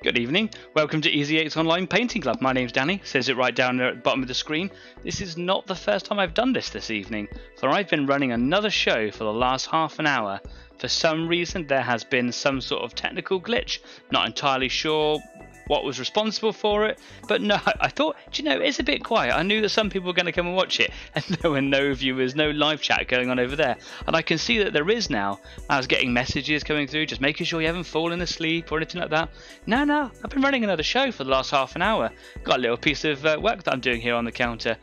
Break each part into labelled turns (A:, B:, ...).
A: Good evening, welcome to Easy 8's Online Painting Club. My name's Danny, says it right down there at the bottom of the screen. This is not the first time I've done this evening, for I've been running another show for the last half an hour. For some reason there has been some sort of technical glitch, not entirely sure what was responsible for it, but no, I thought, do you know, it's a bit quiet. I knew that some people were going to come and watch it, and there were no viewers, no live chat going on over there, and I can see that there is now. I was getting messages coming through, just making sure you haven't fallen asleep or anything like that. No, I've been running another show for the last half an hour. Got a little piece of work that I'm doing here on the counter.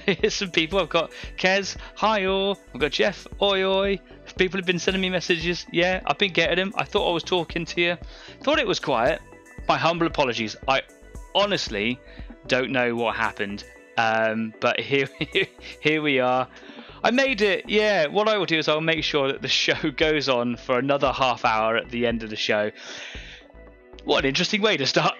A: Here's some people. I've got Kez, hi all. I've got Jeff, oi. People have been sending me messages. Yeah, I've been getting them. I thought I was talking to you. Thought it was quiet. My humble apologies. I honestly don't know what happened, but here we are. I made it. Yeah, what I will do is I'll make sure that the show goes on for another half hour at the end of the show. What an interesting way to start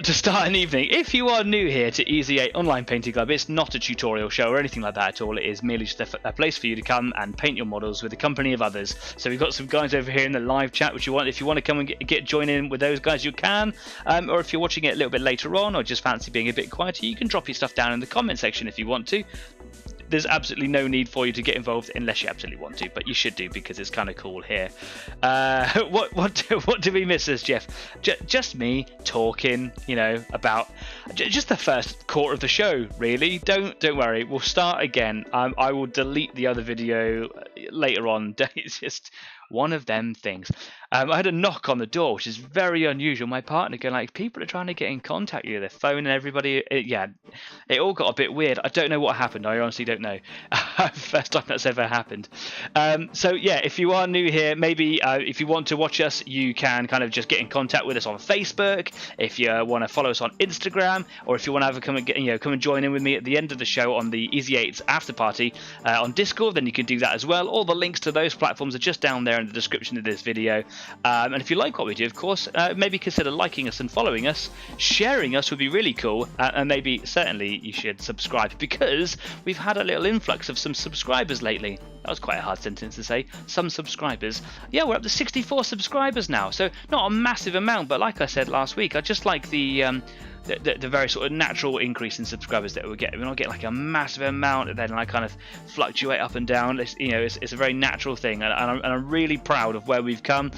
A: an evening. If you are new here to Easy 8 Online Painting Club, it's not a tutorial show or anything like that at all. It is merely just a place for you to come and paint your models with the company of others. So we've got some guys over here in the live chat, which if you want to come and join in with those guys, you can. Or if you're watching it a little bit later on, or just fancy being a bit quieter, you can drop your stuff down in the comment section if you want to. There's absolutely no need for you to get involved unless you absolutely want to, but you should do because it's kind of cool here. What do we miss, as Jeff? Just me talking, you know, about just the first quarter of the show. Really, don't worry. We'll start again. I will delete the other video later on. It's just one of them things. I had a knock on the door, which is very unusual. My partner going like, people are trying to get in contact with you, their phone and everybody. It all got a bit weird. I don't know what happened. I honestly don't know. First time that's ever happened. So yeah, if you are new here, maybe if you want to watch us, you can kind of just get in contact with us on Facebook. If you want to follow us on Instagram, or if you want to come and join in with me at the end of the show on the Easy 8's after party on Discord, then you can do that as well. All the links to those platforms are just down there in the description of this video. And if you like what we do, of course, maybe consider liking us and following us. Sharing us would be really cool, and maybe certainly you should subscribe, because we've had a little influx of some subscribers lately. That was quite a hard sentence to say. Some subscribers. Yeah, we're up to 64 subscribers now, so not a massive amount, but like I said last week, I just like the very sort of natural increase in subscribers that we get. We don't get like a massive amount and then like kind of fluctuate up and down. It's a very natural thing, and I'm really proud of where we've come.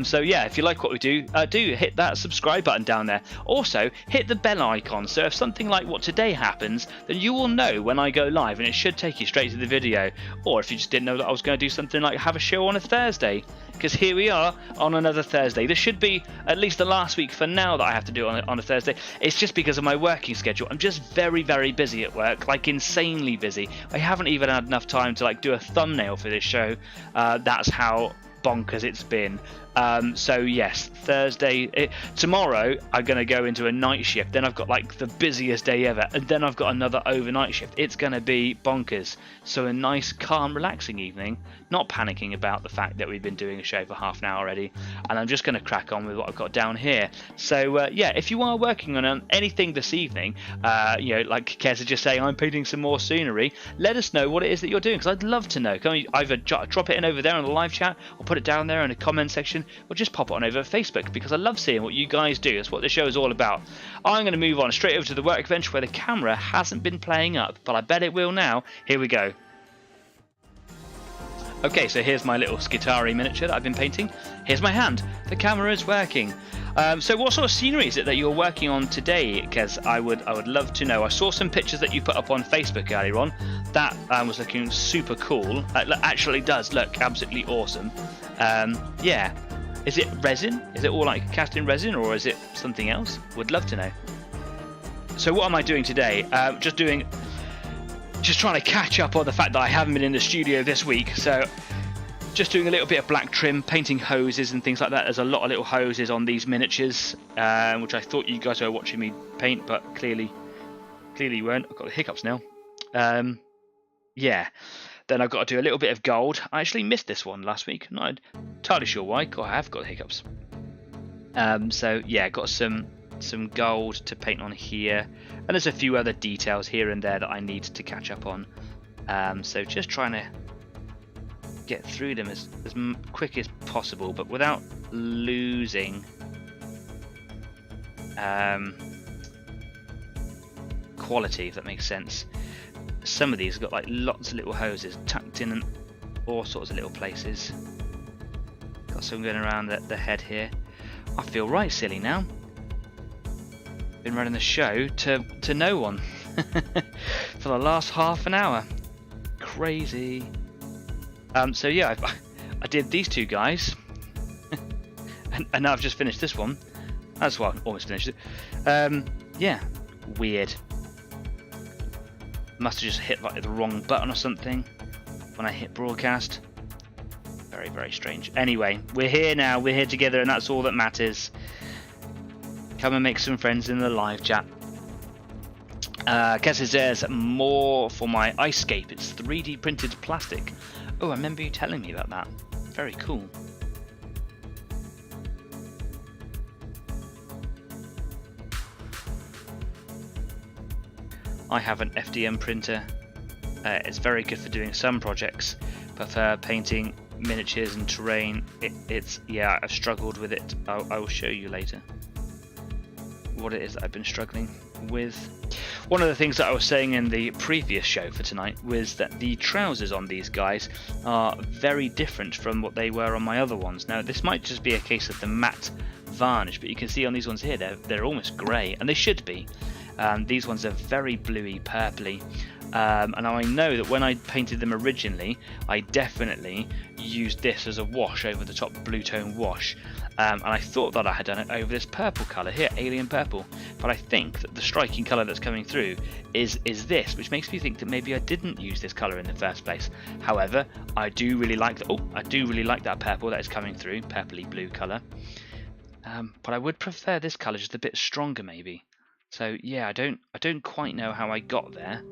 A: So yeah, if you like what we do hit that subscribe button down there. Also hit the bell icon, so if something like what today happens, then you will know when I go live, and it should take you straight to the video. Or if you just didn't know that I was going to do something like have a show on a Thursday, because here we are on another Thursday. This should be at least the last week for now that I have to do it on a Thursday. It's just because of my working schedule. I'm just very, very busy at work, like insanely busy. I haven't even had enough time to like do a thumbnail for this show. That's how bonkers it's been. So yes, Thursday, tomorrow I'm going to go into a night shift, then I've got like the busiest day ever, and then I've got another overnight shift. It's going to be bonkers. So a nice, calm, relaxing evening, not panicking about the fact that we've been doing a show for half an hour already, and I'm just going to crack on with what I've got down here. So yeah, if you are working on anything this evening, like Kez is just saying, I'm painting some more scenery, let us know what it is that you're doing, because I'd love to know. Can you either drop it in over there on the live chat, or put it down there in the comment section, or just pop it on over Facebook, because I love seeing what you guys do. That's what the show is all about. I'm going to move on straight over to the workbench where the camera hasn't been playing up, but I bet it will now. Here we go. Okay, so here's my little Skitarii miniature that I've been painting. Here's my hand. The camera is working. So what sort of scenery is it that you're working on today? Because I would love to know. I saw some pictures that you put up on Facebook earlier on. That was looking super cool. Actually does look absolutely awesome. Yeah. Is it resin? Is it all like cast in resin, or is it something else? Would love to know. So what am I doing today? Just trying to catch up on the fact that I haven't been in the studio this week. So just doing a little bit of black trim, painting hoses and things like that. There's a lot of little hoses on these miniatures, which I thought you guys were watching me paint, but clearly you weren't. I've got the hiccups now. Yeah. Then I've got to do a little bit of gold. I actually missed this one last week. I'm not entirely sure why. God, I have got hiccups. So yeah, got some gold to paint on here, and there's a few other details here and there that I need to catch up on. So just trying to get through them as quick as possible, but without losing quality, if that makes sense. Some of these have got like lots of little hoses tucked in all sorts of little places. Got some going around the head here. I feel right silly now. Been running the show to no one for the last half an hour. Crazy. So yeah, I did these two guys, and now I've just finished this one. That's why I almost finished it. Yeah, weird. Must have just hit like the wrong button or something when I hit broadcast. Very, very strange. Anyway, we're here now. We're here together, and that's all that matters. Come and make some friends in the live chat. Kes says there's more for my ice scape. It's 3D printed plastic. Oh, I remember you telling me about that. Very cool. I have an FDM printer. It's very good for doing some projects, but for painting miniatures and terrain, yeah, I've struggled with it. I will show you later what it is that I've been struggling with. One of the things that I was saying in the previous show for tonight was that the trousers on these guys are very different from what they were on my other ones. Now, this might just be a case of the matte varnish, but you can see on these ones here they're almost grey, and they should be. These ones are very bluey, purpley, and I know that when I painted them originally, I definitely used this as a wash over the top, blue tone wash, and I thought that I had done it over this purple colour here, alien purple, but I think that the striking colour that's coming through is this, which makes me think that maybe I didn't use this colour in the first place. However, I do really like that purple that is coming through, purpley blue colour, but I would prefer this colour just a bit stronger maybe. So yeah, I don't quite know how I got there,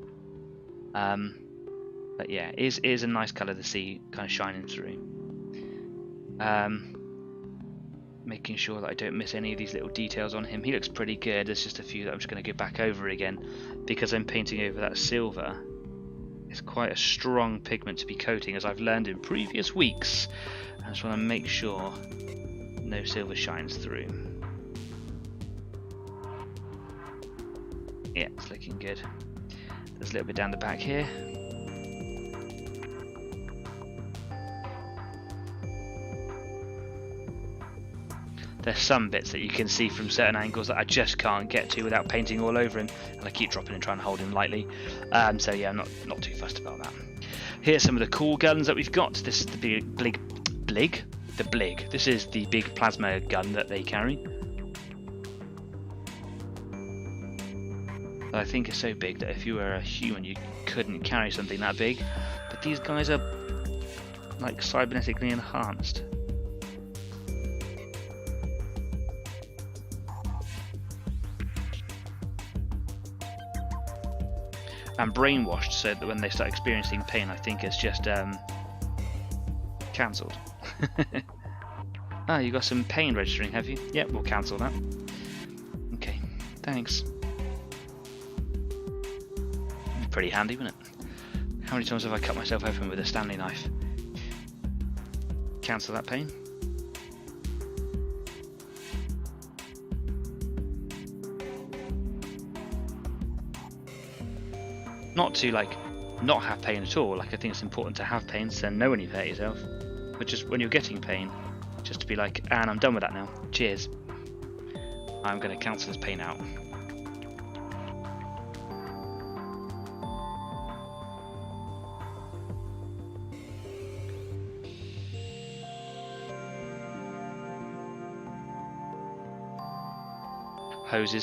A: but yeah, it is a nice colour to see kind of shining through. Making sure that I don't miss any of these little details on him. He looks pretty good. There's just a few that I'm just going to go back over again because I'm painting over that silver. It's quite a strong pigment to be coating, as I've learned in previous weeks. I just want to make sure no silver shines through. Yeah, it's looking good. There's a little bit down the back here. There's some bits that you can see from certain angles that I just can't get to without painting all over him, and I keep dropping and trying to hold him lightly. So yeah, I'm not too fussed about that. Here's some of the cool guns that we've got. This is the Blig. This is the big plasma gun that they carry. I think it's so big that if you were a human you couldn't carry something that big, but these guys are like cybernetically enhanced. And brainwashed so that when they start experiencing pain, I think it's just cancelled. Ah, you got some pain registering, have you? Yep, we'll cancel that. Okay, thanks. Pretty handy, wasn't it? How many times have I cut myself open with a Stanley knife? Cancel that pain. Not to like not have pain at all. Like, I think it's important to have pain, so know when you've hurt yourself. But just when you're getting pain, just to be like, and I'm done with that now. Cheers. I'm going to cancel this pain out.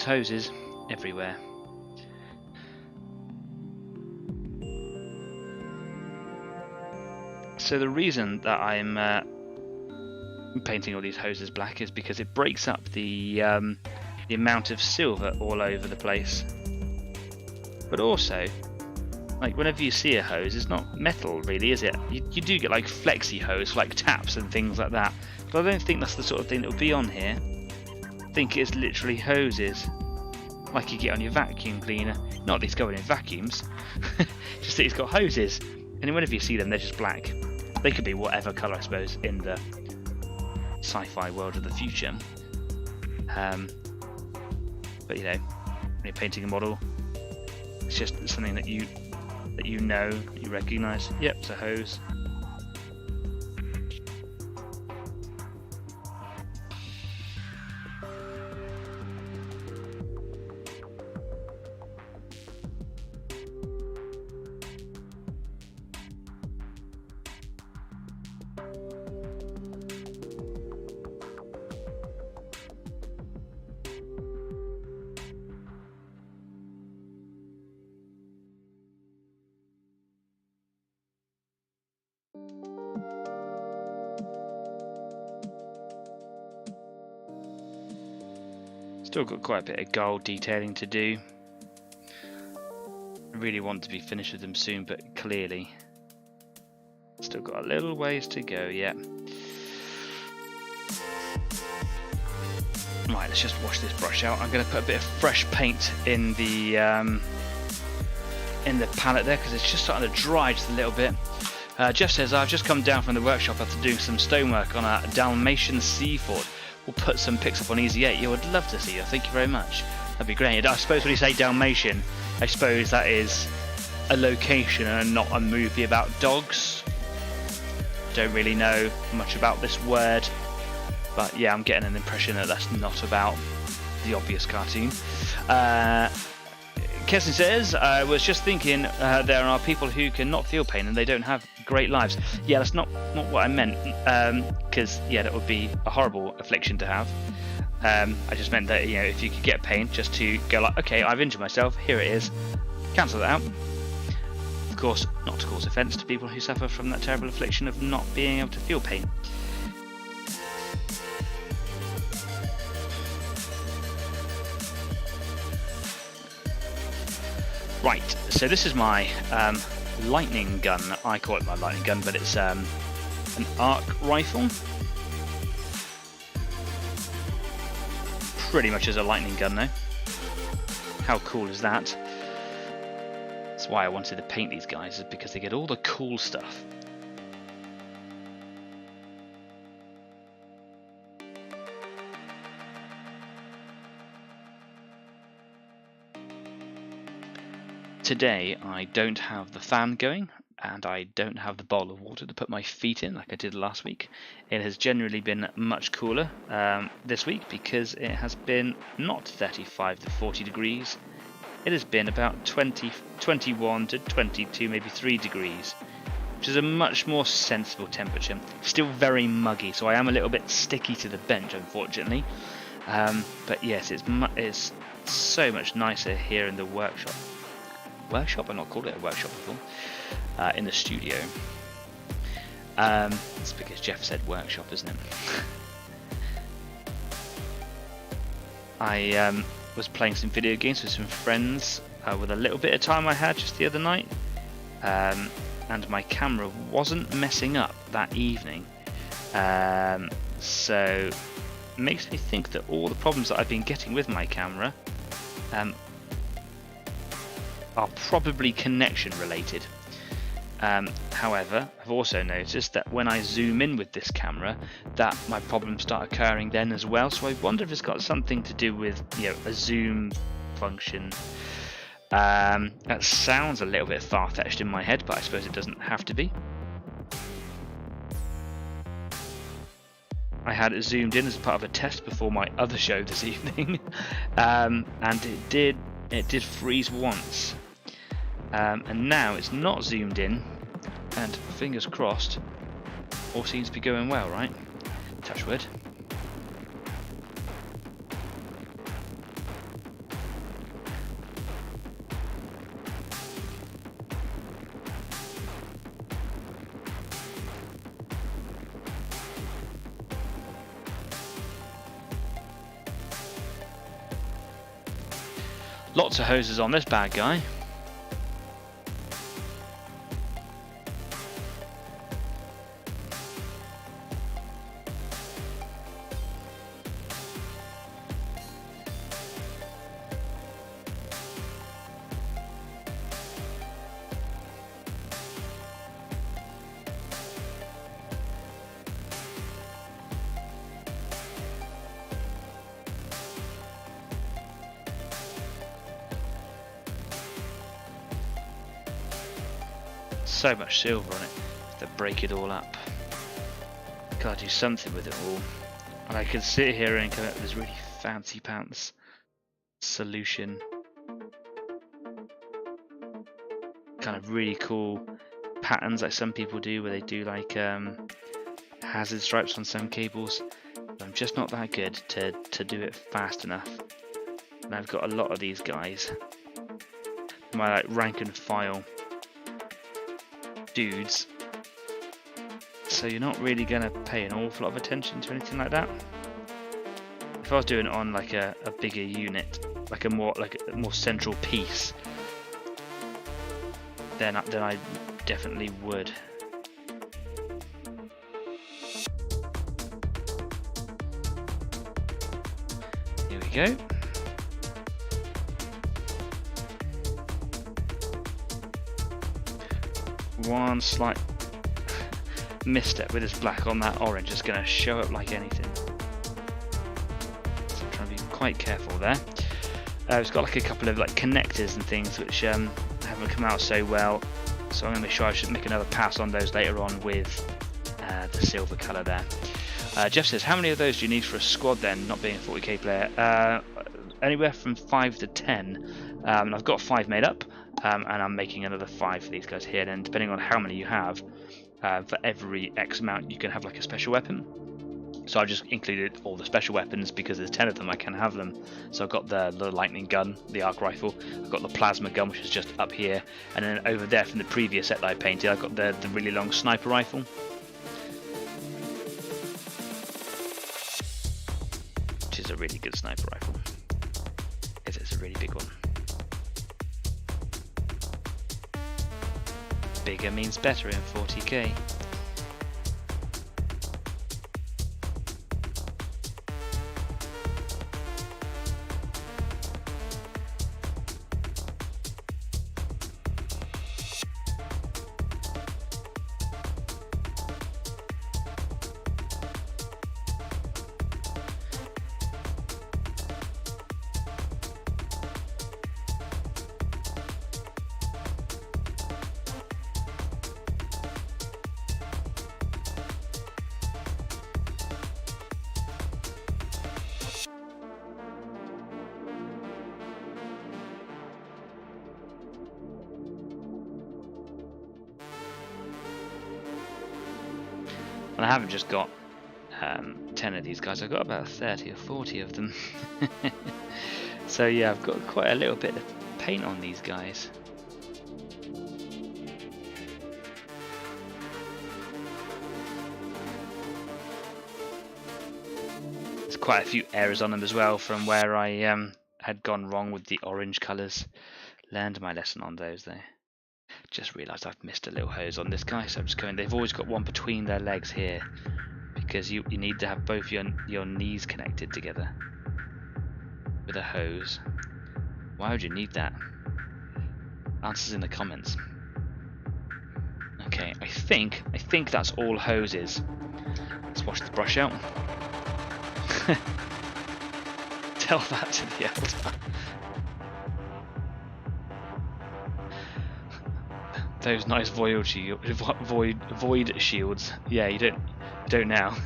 A: Hoses everywhere. So the reason that I'm painting all these hoses black is because it breaks up the amount of silver all over the place. But also, like, whenever you see a hose, it's not metal really, is it? You do get like flexi hose, like taps and things like that. But I don't think that's the sort of thing that will be on here. I think it's literally hoses, like you get on your vacuum cleaner. Not that it's going in vacuums, just that it's got hoses. And whenever you see them, they're just black. They could be whatever colour, I suppose, in the sci-fi world of the future. But you know, when you're painting a model, it's just something that you know, you recognise. Yep, it's a hose. Still got quite a bit of gold detailing to do. I really want to be finished with them soon, but clearly still got a little ways to go yet. Right, let's just wash this brush out. I'm going to put a bit of fresh paint in the palette there because it's just starting to dry just a little bit. Jeff says, I've just come down from the workshop after doing some stonework on a Dalmatian sea fort. We'll put some pics up on Easy 8. You would love to see you. Thank you very much. That'd be great. I suppose when you say Dalmatian, I suppose that is a location and not a movie about dogs. Don't really know much about this word, but yeah, I'm getting an impression that that's not about the obvious cartoon. Kirsten says, I was just thinking there are people who cannot feel pain and they don't have great lives. Yeah, that's not what I meant, because yeah, that would be a horrible affliction to have. I just meant that, you know, if you could get pain, just to go like, okay, I've injured myself, here it is, cancel that out. Of course, not to cause offence to people who suffer from that terrible affliction of not being able to feel pain. Right, so this is my lightning gun. I call it my lightning gun, but it's an arc rifle. Pretty much as a lightning gun though. How cool is that? That's why I wanted to paint these guys, is because they get all the cool stuff. Today I don't have the fan going and I don't have the bowl of water to put my feet in like I did last week. It has generally been much cooler this week because it has been not 35 to 40 degrees. It has been about 21 to 22, maybe 3 degrees, which is a much more sensible temperature. Still very muggy, so I am a little bit sticky to the bench, unfortunately. But yes, it's so much nicer here in the workshop. Workshop? I've not called it a workshop before. In the studio. It's because Jeff said workshop, isn't it? I was playing some video games with some friends with a little bit of time I had just the other night, and my camera wasn't messing up that evening, so it makes me think that all the problems that I've been getting with my camera are probably connection related. However, I've also noticed that when I zoom in with this camera, that my problems start occurring then as well. So I wonder if it's got something to do with, you know, a zoom function. That sounds a little bit far-fetched in my head, but I suppose it doesn't have to be. I had it zoomed in as part of a test before my other show this evening, and it did freeze once. And now it's not zoomed in, and fingers crossed, all seems to be going well, right? Touch wood. Lots of hoses on this bad guy. so much silver on it. Have to break it all up. Gotta do something with it all. And I could sit here and come up with this really fancy pants solution. Kind of really cool patterns like some people do, where they do like hazard stripes on some cables. But I'm just not that good to do it fast enough. And I've got a lot of these guys. My like rank and file dudes. So you're not really gonna pay an awful lot of attention to anything like that. If I was doing it on like a bigger unit, like a more central piece, then I definitely would. Here we go. One slight misstep with this black on that orange is going to show up like anything. So I'm trying to be quite careful there. It's got like a couple of like connectors and things which haven't come out so well, so I'm going to make sure I should make another pass on those later on with the silver colour there. Jeff says, how many of those do you need for a squad then, not being a 40k player? Anywhere from 5 to 10. I've got 5 made up, and I'm making another 5 for these guys here, and then depending on how many you have, for every X amount you can have like a special weapon. So I've just included all the special weapons because there's 10 of them, I can have them. So I've got the lightning gun, the arc rifle, I've got the plasma gun which is just up here, and then over there from the previous set that I painted I've got the really long sniper rifle. Which is a really good sniper rifle. It's a really big one. Bigger means better in 40k. And I haven't just got 10 of these guys, I've got about 30 or 40 of them. So yeah, I've got quite a little bit of paint on these guys. There's quite a few errors on them as well from where I had gone wrong with the orange colours. Learned my lesson on those though. Just realised I've missed a little hose on this guy, so I'm just going. They've always got one between their legs here because you need to have both your knees connected together with a hose. Why would you need that? Answers in the comments. Okay, I think that's all hoses. Let's wash the brush out. Tell that to the elder. Those nice void shields. Yeah, you don't now.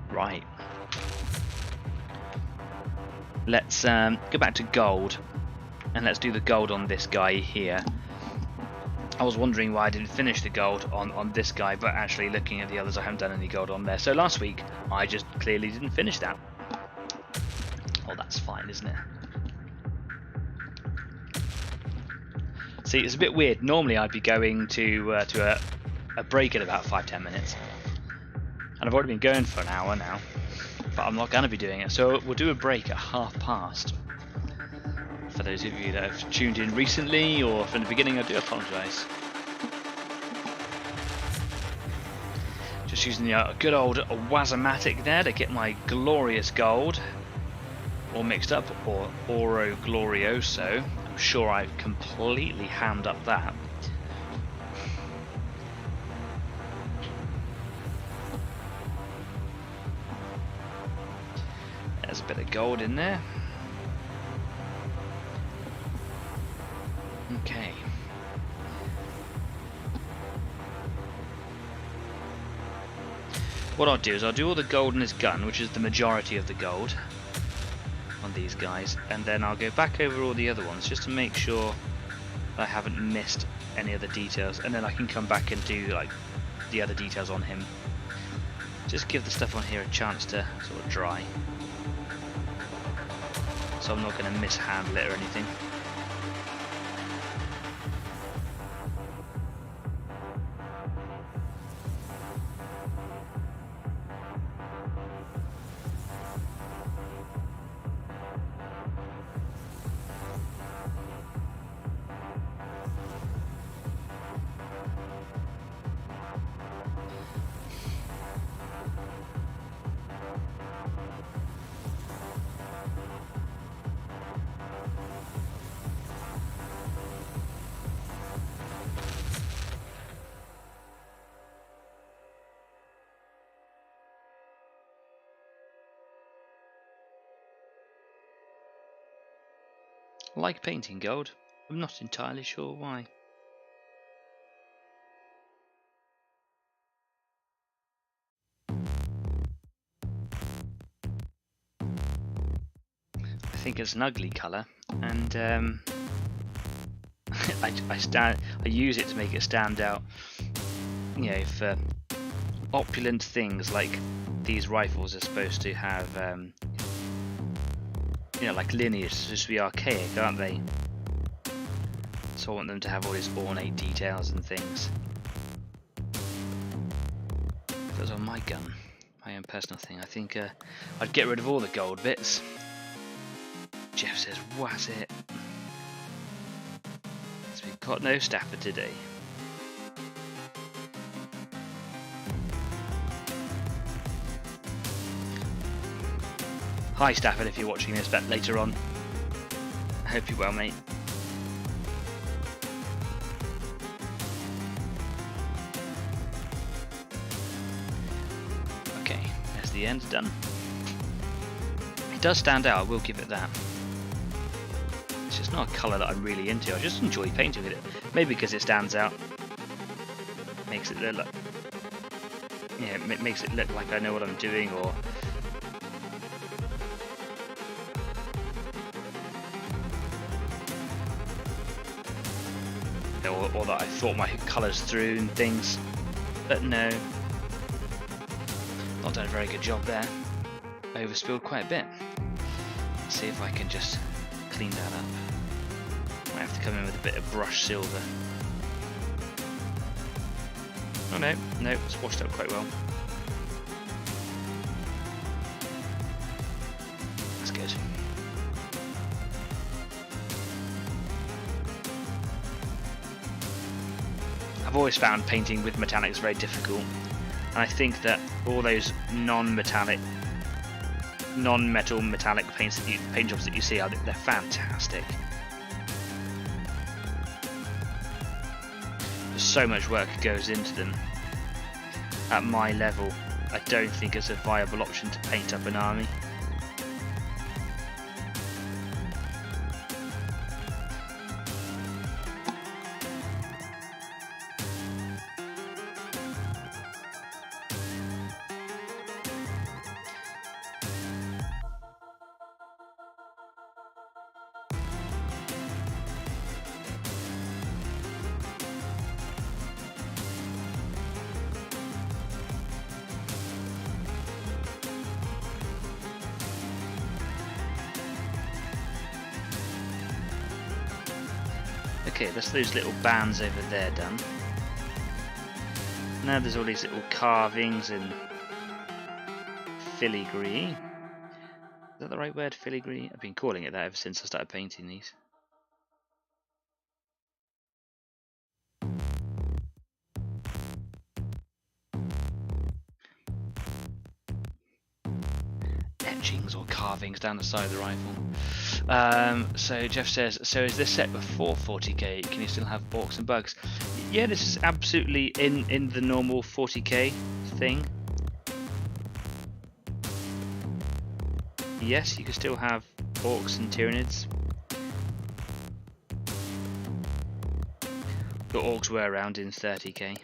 A: Right. Let's go back to gold, and let's do the gold on this guy here. I was wondering why I didn't finish the gold on this guy, but actually looking at the others, I haven't done any gold on there. So last week, I just clearly didn't finish that. Oh, that's fine, isn't it? See, it's a bit weird. Normally I'd be going to a break in about 5-10 minutes. And I've already been going for an hour now. But I'm not going to be doing it. So we'll do a break at past. For those of you that have tuned in recently or from the beginning, I do apologise. Just using the good old Wazomatic there to get my glorious gold. All mixed up, or Oro Glorioso. I'm sure I've completely hammed up that. There's a bit of gold in there. Okay. What I'll do is I'll do all the gold in this gun, which is the majority of the gold on these guys, and then I'll go back over all the other ones just to make sure I haven't missed any other details, and then I can come back and do like the other details on him. Just give the stuff on here a chance to sort of dry, so I'm not going to mishandle it or anything. I like painting gold. I'm not entirely sure why. I think it's an ugly colour, and I use it to make it stand out. You know, for opulent things like these rifles are supposed to have, you know, like lineage, supposed to be archaic, aren't they? So I want them to have all these ornate details and things. If it was on my gun, my own personal thing, I think I'd get rid of all the gold bits. Jeff says, "Was it?" So we've got no Stafford today. Hi Stafford, if you're watching this back later on. I hope you're well, mate. Okay, there's the end done. It does stand out, I will give it that. It's just not a colour that I'm really into, I just enjoy painting with it. Maybe because it stands out. Makes it look like, yeah, it makes it look like I know what I'm doing, or or that I thought my colours through and things, but no, not done a very good job there. Overspilled quite a bit. Let's see if I can just clean that up. Might have to come in with a bit of brush silver. Oh no, it's washed up quite well. That's good. I've always found painting with metallics very difficult, and I think that all those non-metal metallic paint jobs that you see, they're fantastic. There's so much work goes into them. At my level, I don't think it's a viable option to paint up an army. Okay, that's those little bands over there done. Now there's all these little carvings and filigree. Is that the right word, filigree? I've been calling it that ever since I started painting these. Etchings or carvings down the side of the rifle. So Jeff says, so is this set before 40k? Can you still have orcs and bugs? Yeah, this is absolutely in the normal 40k thing. Yes, you can still have orcs and tyranids. But orcs were around in 30k.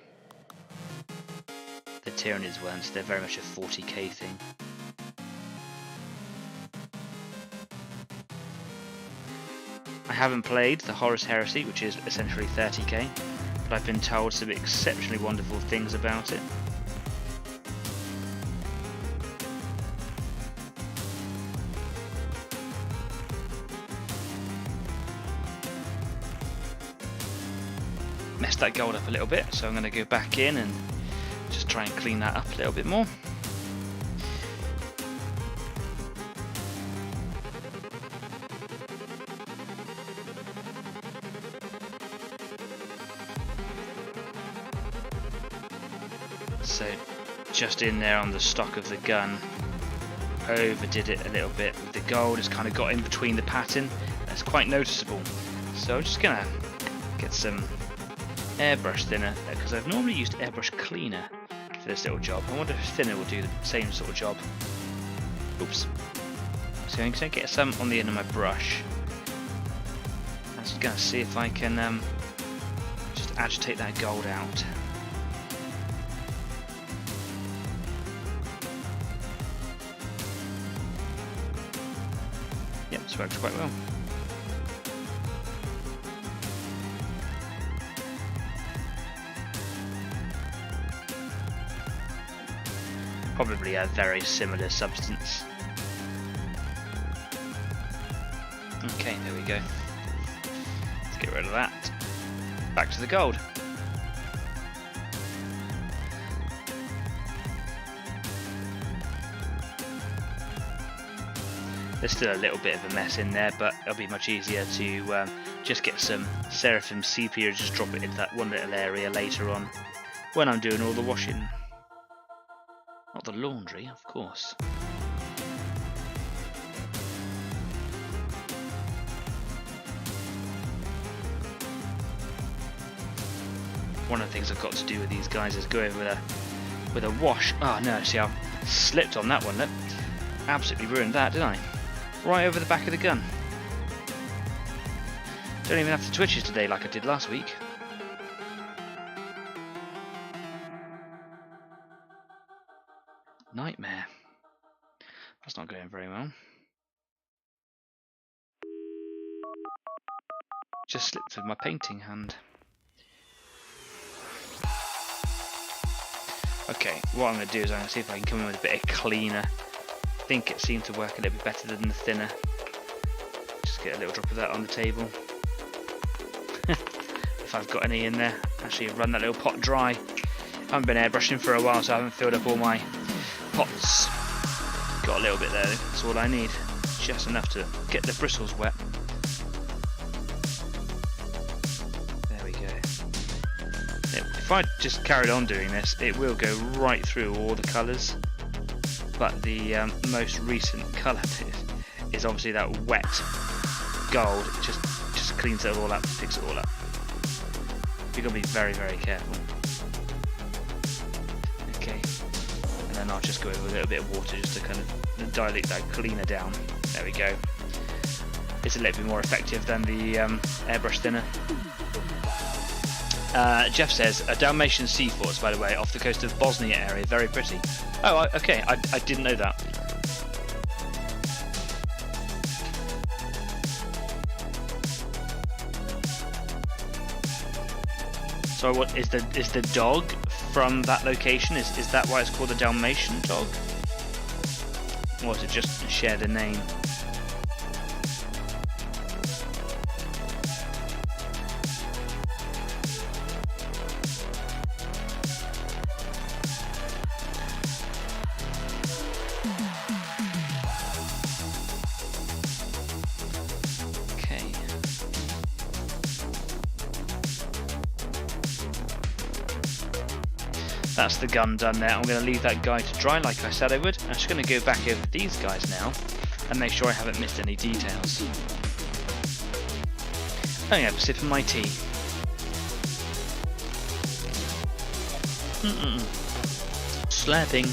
A: The Tyranids weren't, so they're very much a 40k thing. I haven't played the Horus Heresy, which is essentially 30k, but I've been told some exceptionally wonderful things about it. Messed that gold up a little bit, so I'm going to go back in and just try and clean that up a little bit more. So just in there on the stock of the gun, overdid it a little bit with the gold. It's kind of got in between the pattern. That's quite noticeable. So I'm just gonna get some airbrush thinner, because I've normally used airbrush cleaner for this little job. I wonder if thinner will do the same sort of job. Oops. So I'm gonna get some on the end of my brush. I'm just gonna see if I can just agitate that gold out. Yep, this works quite well. Probably a very similar substance. Okay, there we go. Let's get rid of that. Back to the gold. There's still a little bit of a mess in there, but it'll be much easier to just get some Seraphim sepia and just drop it into that one little area later on when I'm doing all the washing. Not the laundry, of course. One of the things I've got to do with these guys is go over with a wash. Oh no, see, I slipped on that one. Look, absolutely ruined that, didn't I? Right over the back of the gun. Don't even have to twitch it today like I did last week. Nightmare. That's not going very well. Just slipped with my painting hand. Okay, what I'm going to do is I'm going to see if I can come in with a bit of cleaner. I think it seemed to work a little bit better than the thinner. Just get a little drop of that on the table. If I've got any in there. Actually run that little pot dry. I haven't been airbrushing for a while, so I haven't filled up all my pots. Got a little bit there, that's all I need. Just enough to get the bristles wet. There we go. If I just carried on doing this, it will go right through all the colours. But the most recent colour is obviously that wet gold. It just cleans it all up, picks it all up. You've got to be very, very careful. Okay. And then I'll just go over with a little bit of water just to kind of dilute that cleaner down. There we go. It's a little bit more effective than the airbrush thinner. Jeff says, a Dalmatian sea forts, by the way, off the coast of Bosnia area, very pretty. Oh, okay, I didn't know that. So what is the dog from that location? Is that why it's called the Dalmatian dog? Or is it just share the name? That's the gun done there. I'm going to leave that guy to dry like I said I would. I'm just going to go back over these guys now and make sure I haven't missed any details. Oh yeah, sipping my tea. Slapping.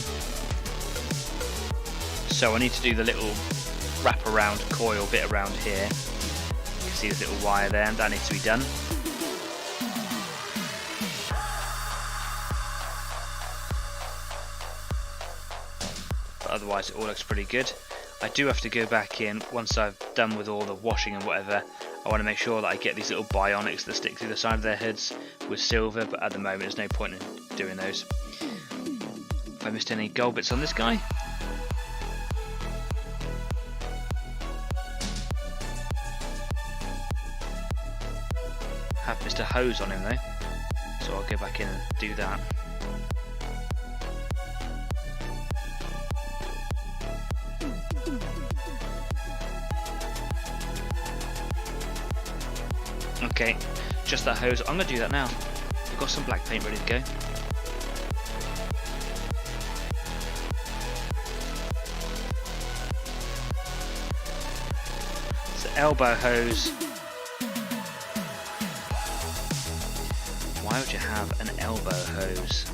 A: So I need to do the little wrap around coil bit around here. You can see this little wire there, and that needs to be done. otherwise it all looks pretty good. I do have to go back in once I've done with all the washing and whatever. I want to make sure that I get these little bionics that stick through the side of their heads with silver, but at the moment there's no point in doing those. Have I missed any gold bits on this guy? Have missed a hose on him though, so I'll go back in and do that. Okay, just that hose. I'm going to do that now. I've got some black paint ready to go. It's the elbow hose. Why would you have an elbow hose?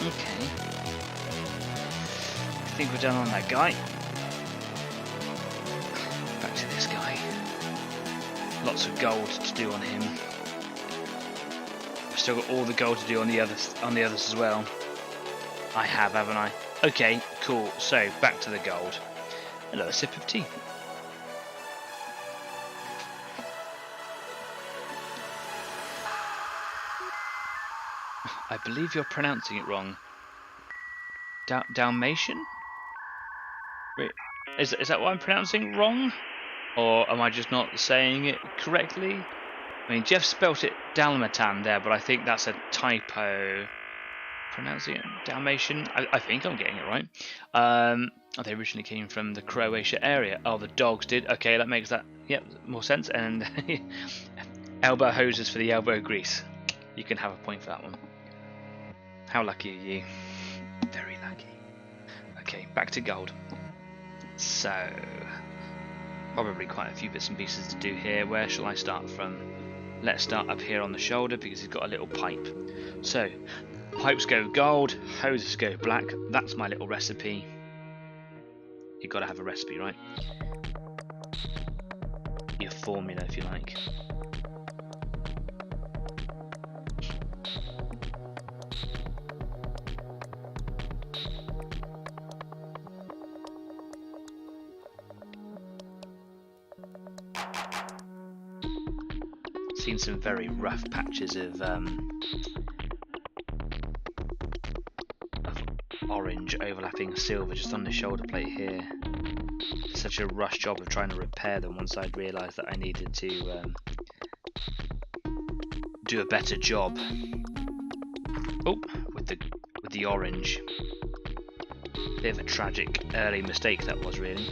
A: Okay, I think we're done on that guy. Back to this guy. Lots of gold to do on him. I've still got all the gold to do on the others as well. I have, haven't I? Okay, cool. So back to the gold. Another sip of tea. I believe you're pronouncing it wrong. Dalmatian? Is that what I'm pronouncing wrong? Or am I just not saying it correctly? I mean, Jeff spelt it Dalmatan there, but I think that's a typo. Pronouncing it Dalmatian? I think I'm getting it right. They originally came from the Croatia area. Oh, the dogs did. Okay, that makes more sense. And elbow hoses for the elbow grease. You can have a point for that one. How lucky are you? Very lucky. Okay, back to gold. So, probably quite a few bits and pieces to do here. Where shall I start from? Let's start up here on the shoulder because he's got a little pipe. So, pipes go gold, hoses go black. That's my little recipe. You've got to have a recipe, right? Your formula, if you like. Seen some very rough patches of orange overlapping silver just on the shoulder plate here. Such a rush job of trying to repair them once I'd realised that I needed to do a better job. Oh, with the orange. Bit of a tragic early mistake that was, really.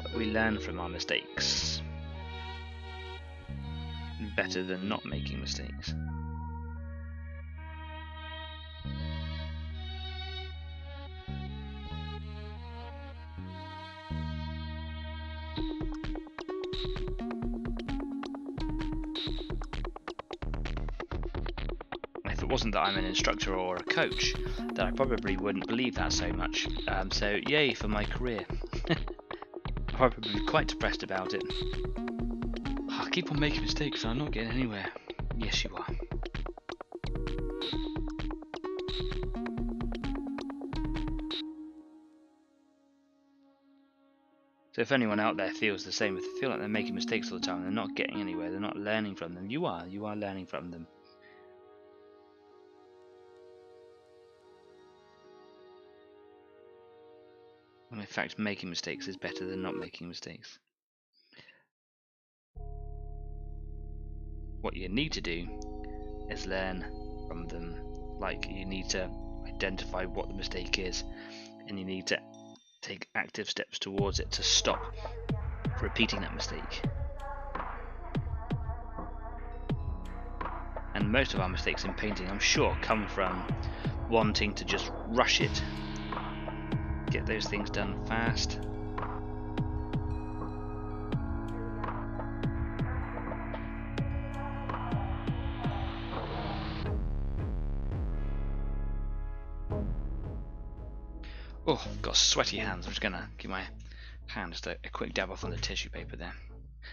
A: But we learn from our mistakes. Better than not making mistakes. If it wasn't that I'm an instructor or a coach, then I probably wouldn't believe that so much. So yay for my career. I'm probably quite depressed about it. I keep on making mistakes and I'm not getting anywhere. Yes, you are. So if anyone out there feels the same, feel like they're making mistakes all the time, they're not getting anywhere, they're not learning from them, you are learning from them. And in fact, making mistakes is better than not making mistakes. What you need to do is learn from them. Like, you need to identify what the mistake is, and you need to take active steps towards it to stop repeating that mistake. And most of our mistakes in painting, I'm sure, come from wanting to just rush it, get those things done fast. Oh, I've got sweaty hands. I'm just gonna give my hand just a quick dab off on the tissue paper there.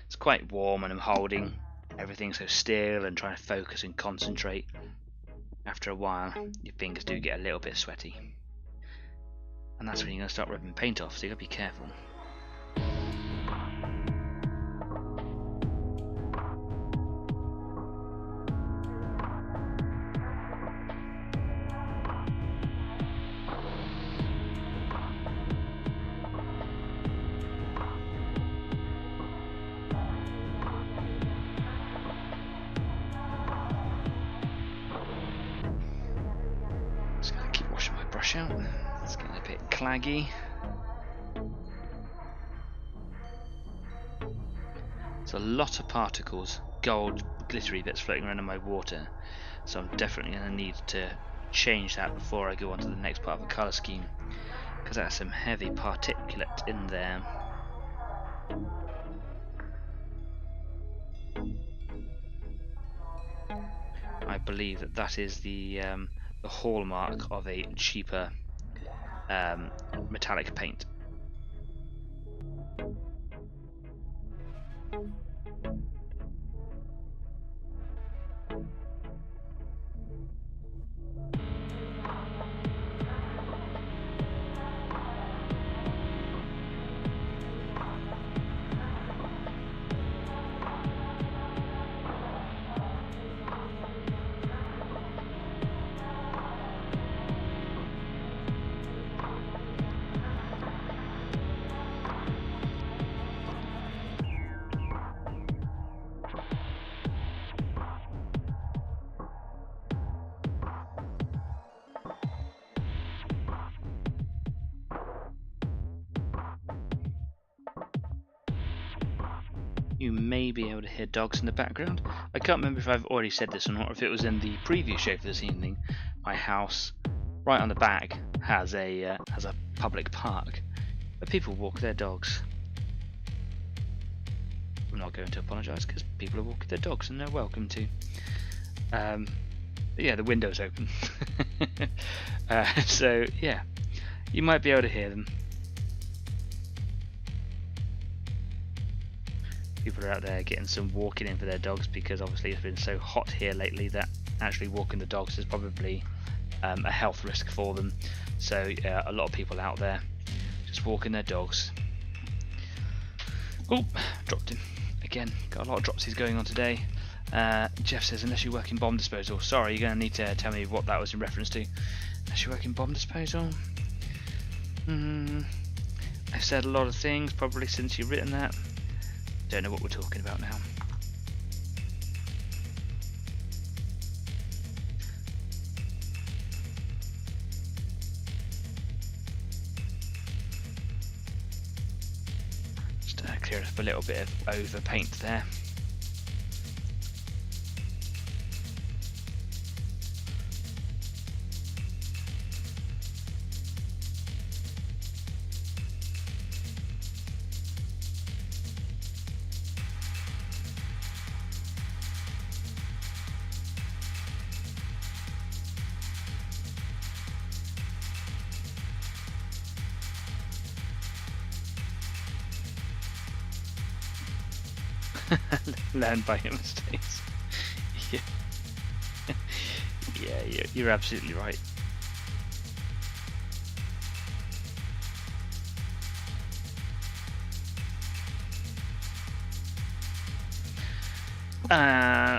A: It's quite warm and I'm holding everything so still and trying to focus and concentrate. After a while, your fingers do get a little bit sweaty. And that's when you're gonna start rubbing paint off, so you gotta be careful. Just gonna keep washing my brush out. It's getting a bit claggy. There's a lot of particles, gold glittery bits floating around in my water, so I'm definitely going to need to change that before I go on to the next part of the colour scheme, because that's some heavy particulate in there. I believe that that is the hallmark of a cheaper metallic paint. You may be able to hear dogs in the background. I can't remember if I've already said this or not, or if it was in the previous show for this evening. My house, right on the back, has a public park where people walk their dogs. I'm not going to apologise because people are walking their dogs and they're welcome to. But yeah, the window's open, so yeah, you might be able to hear them. People are out there getting some walking in for their dogs because obviously it's been so hot here lately that actually walking the dogs is probably a health risk for them. So a lot of people out there just walking their dogs. Oh, dropped him again. Got a lot of dropsies going on today. Jeff says, unless you work in bomb disposal. Sorry, you're going to need to tell me what that was in reference to. Unless you work in bomb disposal? I've said a lot of things probably since you've written that. Don't know what we're talking about now. Just clear up a little bit of over paint there. Learn by your mistakes. Yeah, yeah, you're absolutely right.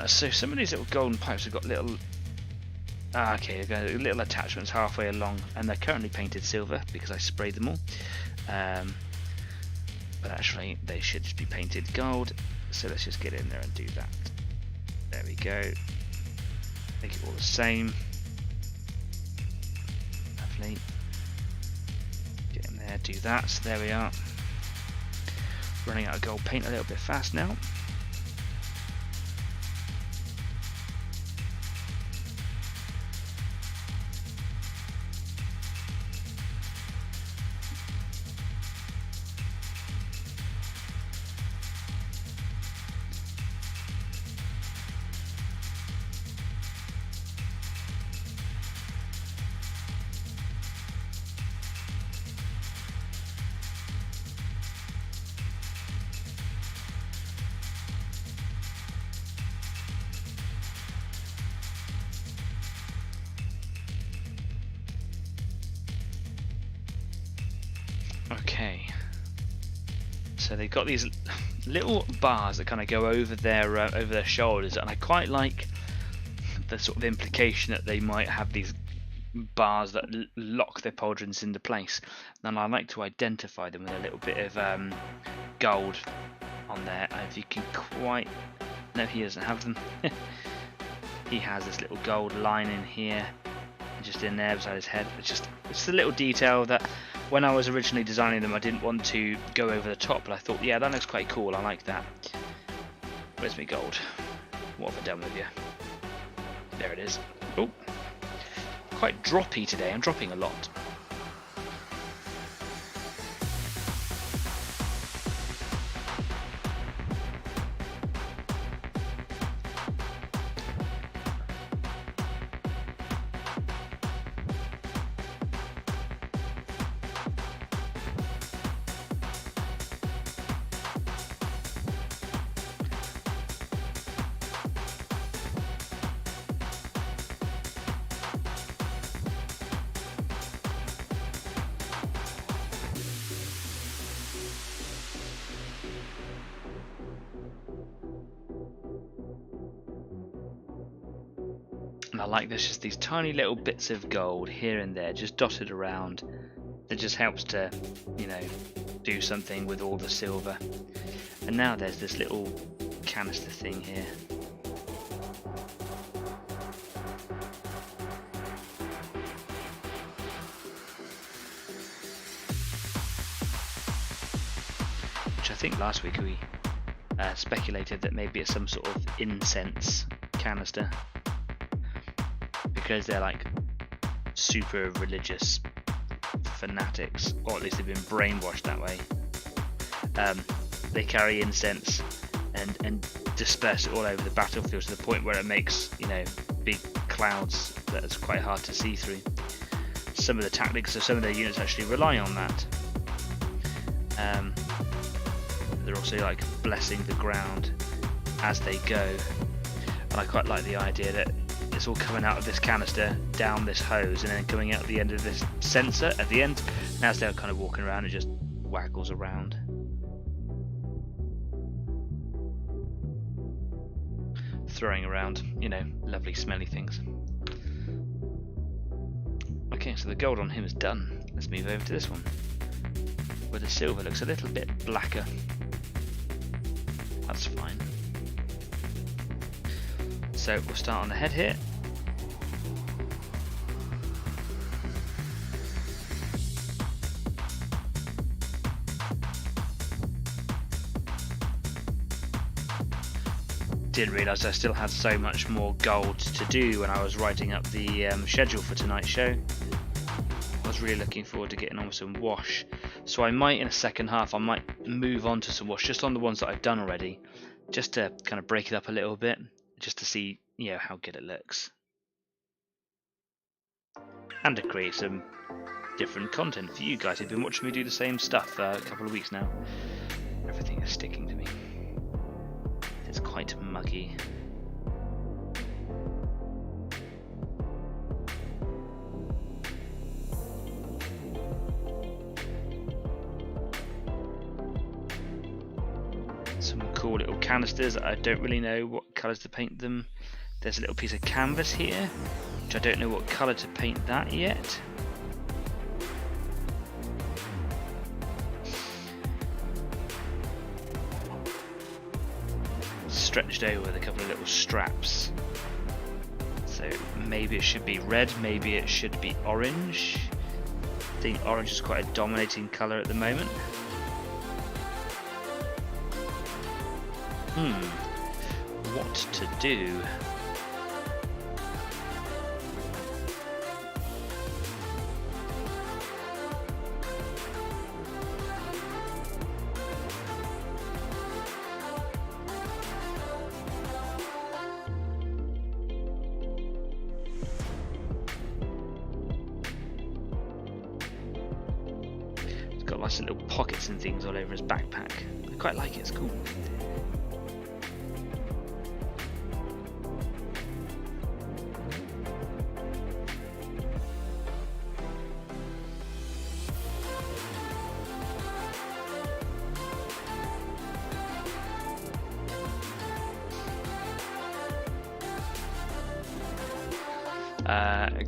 A: So some of these little golden pipes have got little okay, they've got little attachments halfway along, and they're currently painted silver because I sprayed them all. But actually they should just be painted gold. So let's just get in there and do that. There we go. Make it all the same. quickly. Get in there, do that. So there we are. Running out of gold paint a little bit fast now. Okay, so they've got these little bars that kind of go over their shoulders, and I quite like the sort of implication that they might have these bars that lock their pauldrons into place. And I like to identify them with a little bit of gold on there. If you can quite, no, he doesn't have them. He has this little gold line in here, just in there beside his head. It's a little detail that when I was originally designing them I didn't want to go over the top, but I thought, yeah, that looks quite cool, I like that. Where's my gold? What have I done with you? There it is. Oh, quite droppy today, I'm dropping a lot. And I like this, just these tiny little bits of gold here and there, just dotted around. That just helps to, you know, do something with all the silver. And now there's this little canister thing here. Which I think last week we speculated that maybe it's some sort of incense canister, because they're like super religious fanatics, or at least they've been brainwashed that way. They carry incense and disperse it all over the battlefield to the point where it makes, you know, big clouds that it's quite hard to see through. Some of the tactics of some of their units actually rely on that. They're also like blessing the ground as they go, and I quite like the idea that it's all coming out of this canister down this hose and then coming out the end of this sensor at the end, and as they're kind of walking around it just waggles around. Throwing around, you know, lovely smelly things. Okay, so the gold on him is done. Let's move over to this one, where the silver looks a little bit blacker. That's fine. So we'll start on the head here. Didn't realise I still had so much more gold to do when I was writing up the schedule for tonight's show. I was really looking forward to getting on with some wash, so I might, in a second half, I might move on to some wash just on the ones that I've done already, just to kind of break it up a little bit, just to see, you know, how good it looks, and to create some different content for you guys who've been watching me do the same stuff for a couple of weeks now. Everything is sticking to me. It's quite muggy. Some cool little canisters. I don't really know what colours to paint them. There's a little piece of canvas here, which I don't know what colour to paint that yet. Stretched over with a couple of little straps. So maybe it should be red, maybe it should be orange. think orange is quite a dominating colour at the moment. What to do? It's got lots of little pockets and things all over his backpack. I quite like it, it's cool.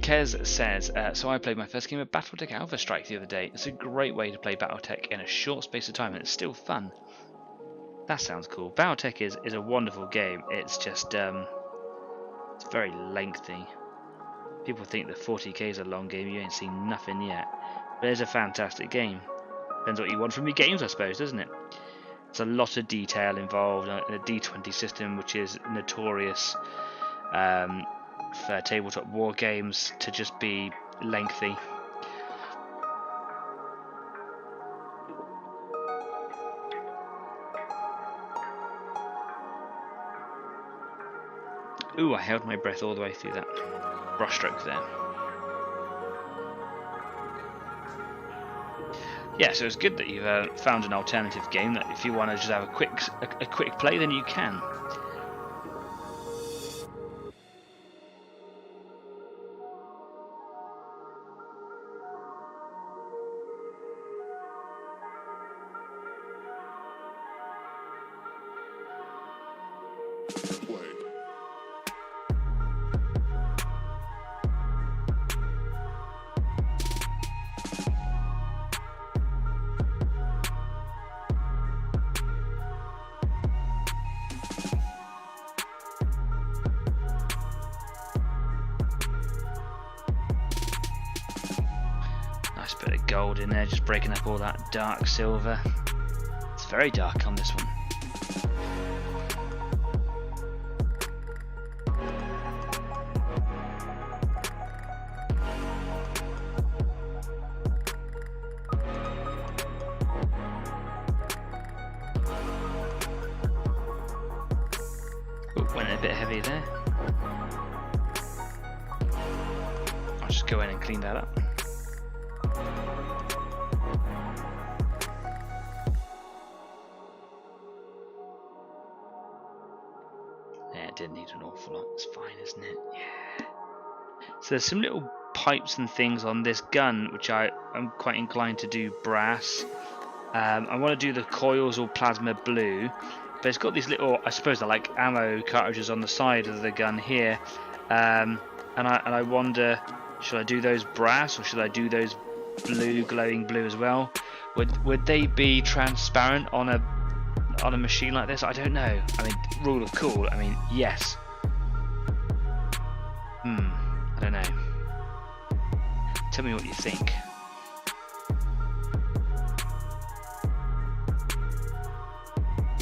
A: Kez says, so I played my first game of Battletech Alpha Strike the other day. It's a great way to play Battletech in a short space of time, and it's still fun. That sounds cool. Battletech is a wonderful game. It's just it's very lengthy. People think that 40k is a long game. You ain't seen nothing yet. But it's a fantastic game. Depends what you want from your games, I suppose, doesn't it? There's a lot of detail involved in a D20 system, which is notorious for tabletop war games to just be lengthy. Ooh, I held my breath all the way through that brushstroke there. Yeah, so it's good that you've found an alternative game that if you want to just have a quick play, then you can. Nice bit of gold in there, just breaking up all that dark silver. It's very dark on this one. Ooh, went a bit heavy there. I'll just go in and clean that up. Didn't need an awful lot. It's fine, isn't it? Yeah. So there's some little pipes and things on this gun, which I'm quite inclined to do brass. I want to do the coils all plasma blue, but it's got these little, I suppose they're like ammo cartridges on the side of the gun here, and I wonder, should I do those brass or should I do those blue, glowing blue as well? Would they be transparent on a machine like this? I don't know. I mean, rule of cool. I mean, yes. I don't know. Tell me what you think.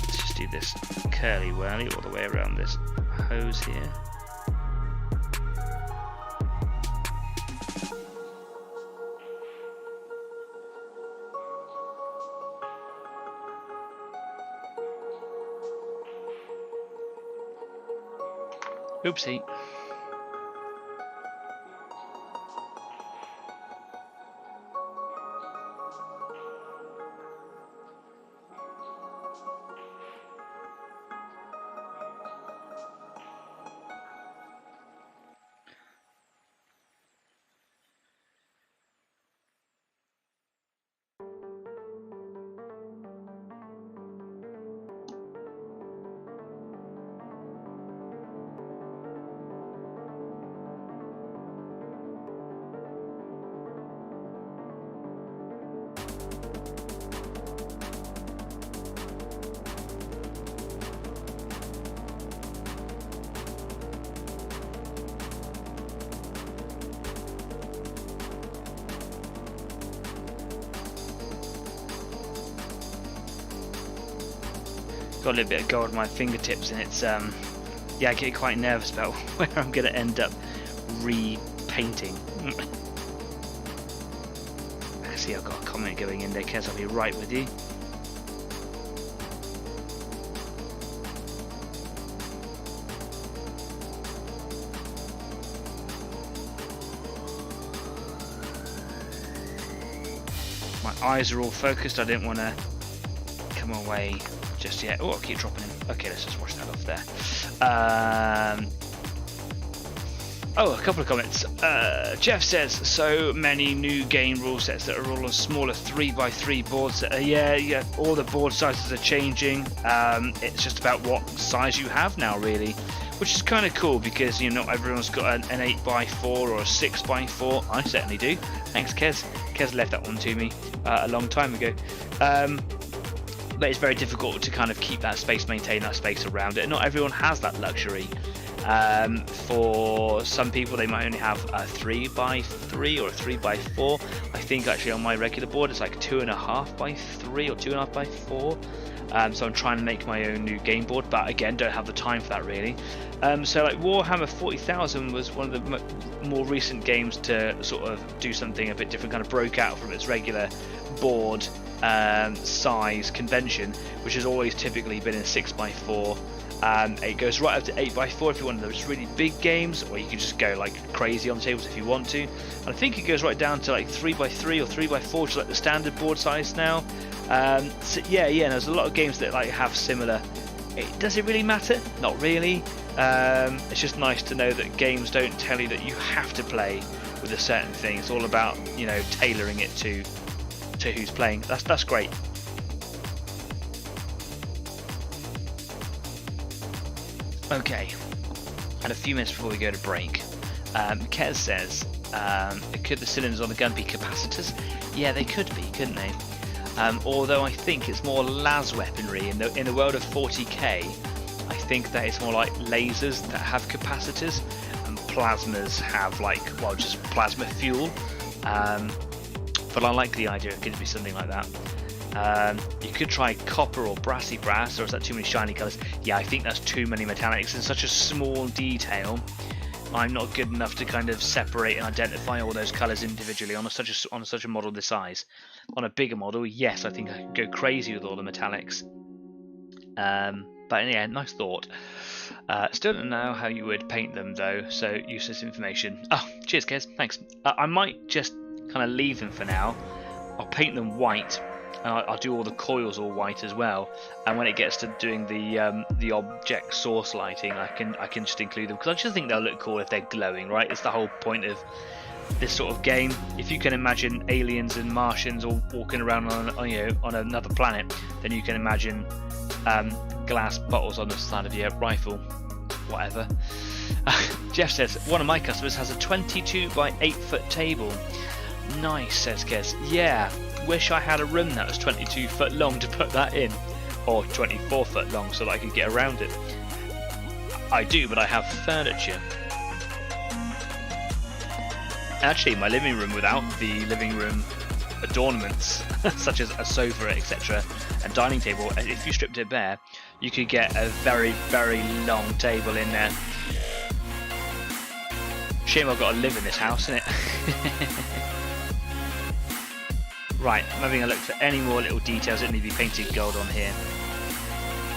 A: Let's just do this curly whirly all the way around this hose here. Oopsie. got a little bit of gold on my fingertips, and it's yeah, I get quite nervous about where I'm going to end up repainting. I see I've got a comment going in there, Kez, I'll be right with you. My eyes are all focused, I didn't want to come away just yet. Oh, I'll keep dropping him. Okay, let's just wash that off there. Oh, a couple of comments. Jeff says, so many new game rule sets that are all on smaller 3x3 boards. Yeah, all the board sizes are changing. It's just about what size you have now, really. Which is kind of cool because, you know, not everyone's got an 8x4 or a 6x4. I certainly do. Thanks, Kez. Kez left that one to me a long time ago. But it's very difficult to kind of keep that space, maintain that space around it. Not everyone has that luxury. For some people, they might only have a 3x3 or a 3x4. I think actually on my regular board it's like 2.5x3 or 2.5x4. So I'm trying to make my own new game board, but again, don't have the time for that really. So like Warhammer 40,000 was one of the more recent games to sort of do something a bit different, kind of broke out from its regular board size convention, which has always typically been in 6x4. It goes right up to 8x4 if you want those really big games, or you can just go like crazy on tables if you want to. And I think it goes right down to like 3x3 or 3x4, which is like the standard board size now. So yeah, there's a lot of games that like have similar. Does it really matter? Not really. It's just nice to know that games don't tell you that you have to play with a certain thing. It's all about, you know, tailoring it to who's playing. That's great. Okay, and a few minutes before we go to break, Kez says, could the cylinders on the gun be capacitors? Yeah, they could be, couldn't they? Although I think it's more las weaponry. In the world of 40k, I think that it's more like lasers that have capacitors, and plasmas have like, well, just plasma fuel. But I like the idea, it could be something like that. You could try copper or brassy brass, or is that too many shiny colours? Yeah, I think that's too many metallics in such a small detail. I'm not good enough to kind of separate and identify all those colours individually on such a model this size. On a bigger model, yes, I think I could go crazy with all the metallics. But yeah, nice thought. Still don't know how you would paint them though, so useless information. Oh, cheers, Kez, thanks. I might just kind of leave them for now. I'll paint them white. I'll do all the coils all white as well, and when it gets to doing the object source lighting, I can just include them, because I just think they'll look cool if they're glowing, right? It's the whole point of this sort of game. If you can imagine aliens and Martians all walking around on another planet, then you can imagine glass bottles on the side of your rifle, whatever. Jeff says, one of my customers has a 22 by 8 foot table. Nice, says Kez. Yeah, wish I had a room that was 22 foot long to put that in, or 24 foot long so that I could get around it. I do, but I have furniture. Actually, my living room, without the living room adornments such as a sofa, etc., and dining table, if you stripped it bare, you could get a very, very long table in there. Shame I've got to live in this house, innit? Right, I'm having a look for any more little details that need to be painted gold on here.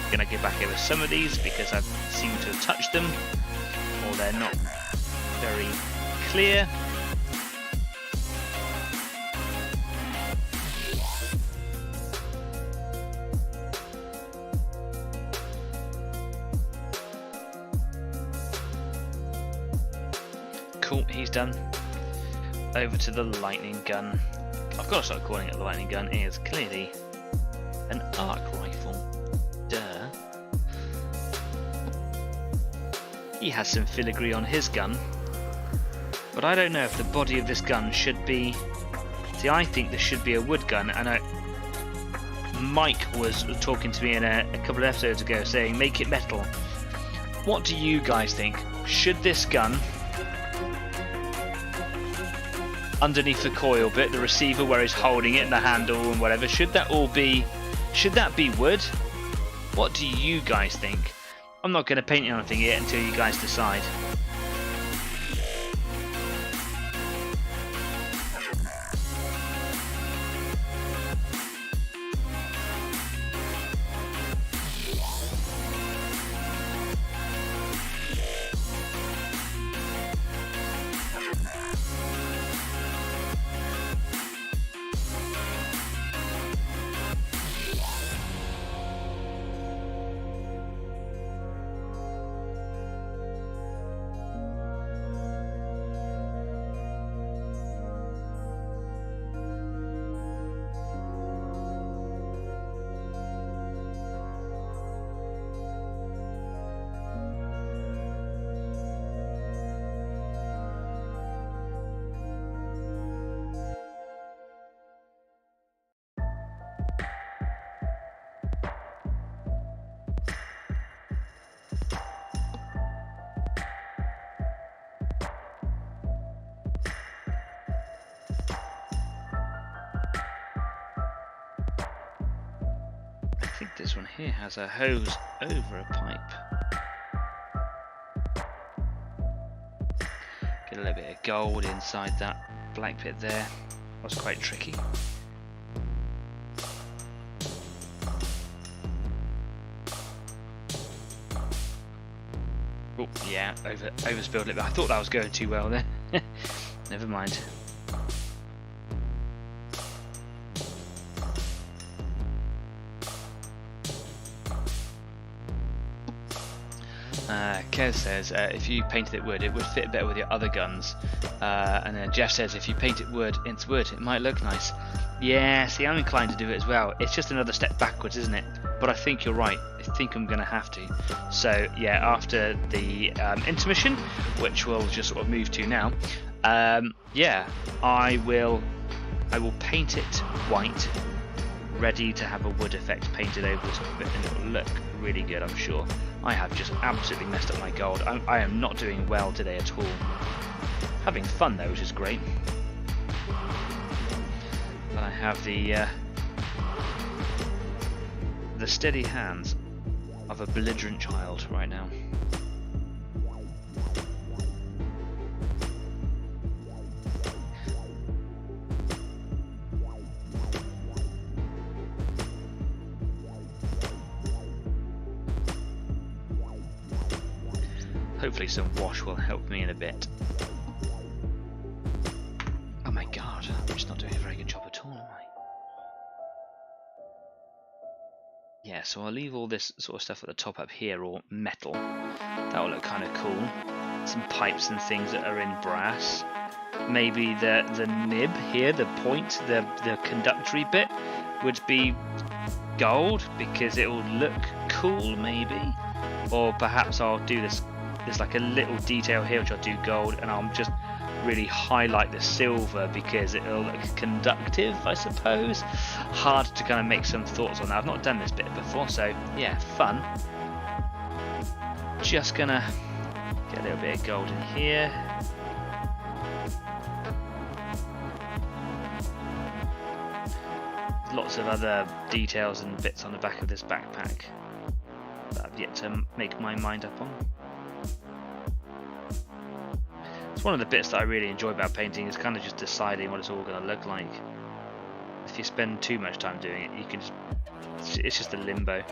A: I'm going to get back over some of these because I seem to have touched them, or they're not very clear. Cool, he's done. Over to the lightning gun. I've got to start calling it the lightning gun. It is clearly an arc rifle. Duh. He has some filigree on his gun, but I don't know if the body of this gun should be... See, I think this should be a wood gun, and Mike was talking to me in a couple of episodes ago saying make it metal. What do you guys think? Should this gun, underneath the coil bit, the receiver where he's holding it and the handle and whatever, should that be wood? What do you guys think? I'm not going to paint anything yet until you guys decide. I think this one here has a hose over a pipe. Get a little bit of gold inside that black bit there. That was quite tricky. Oh yeah, overspilled a little bit. I thought that was going too well there. Never mind. Kez says if you painted it wood, it would fit better with your other guns. And then Jeff says if you paint it wood into wood, it might look nice. Yeah, see, I'm inclined to do it as well. It's just another step backwards, isn't it? But I think you're right. I think I'm going to have to. So yeah, after the intermission, which we'll just sort of move to now, yeah, I will paint it white, ready to have a wood effect painted over the top of it, and it will look really good, I'm sure. I have just absolutely messed up my gold. I am not doing well today at all. Having fun though, which is great. But I have the steady hands of a belligerent child right now. Hopefully some wash will help me in a bit. Oh my god, I'm just not doing a very good job at all, am I? Yeah, so I'll leave all this sort of stuff at the top up here, or metal. That will look kind of cool. Some pipes and things that are in brass. Maybe the nib here, the point, the conductory bit would be gold because it will look cool maybe. Or perhaps I'll do this. There's like a little detail here which I'll do gold, and I'll just really highlight the silver because it'll look conductive, I suppose. Hard to kind of make some thoughts on that. I've not done this bit before, so yeah, fun. Just gonna get a little bit of gold in here. Lots of other details and bits on the back of this backpack that I've yet to make my mind up on. It's one of the bits that I really enjoy about painting, is kind of just deciding what it's all going to look like. If you spend too much time doing it, you can just, it's just a limbo.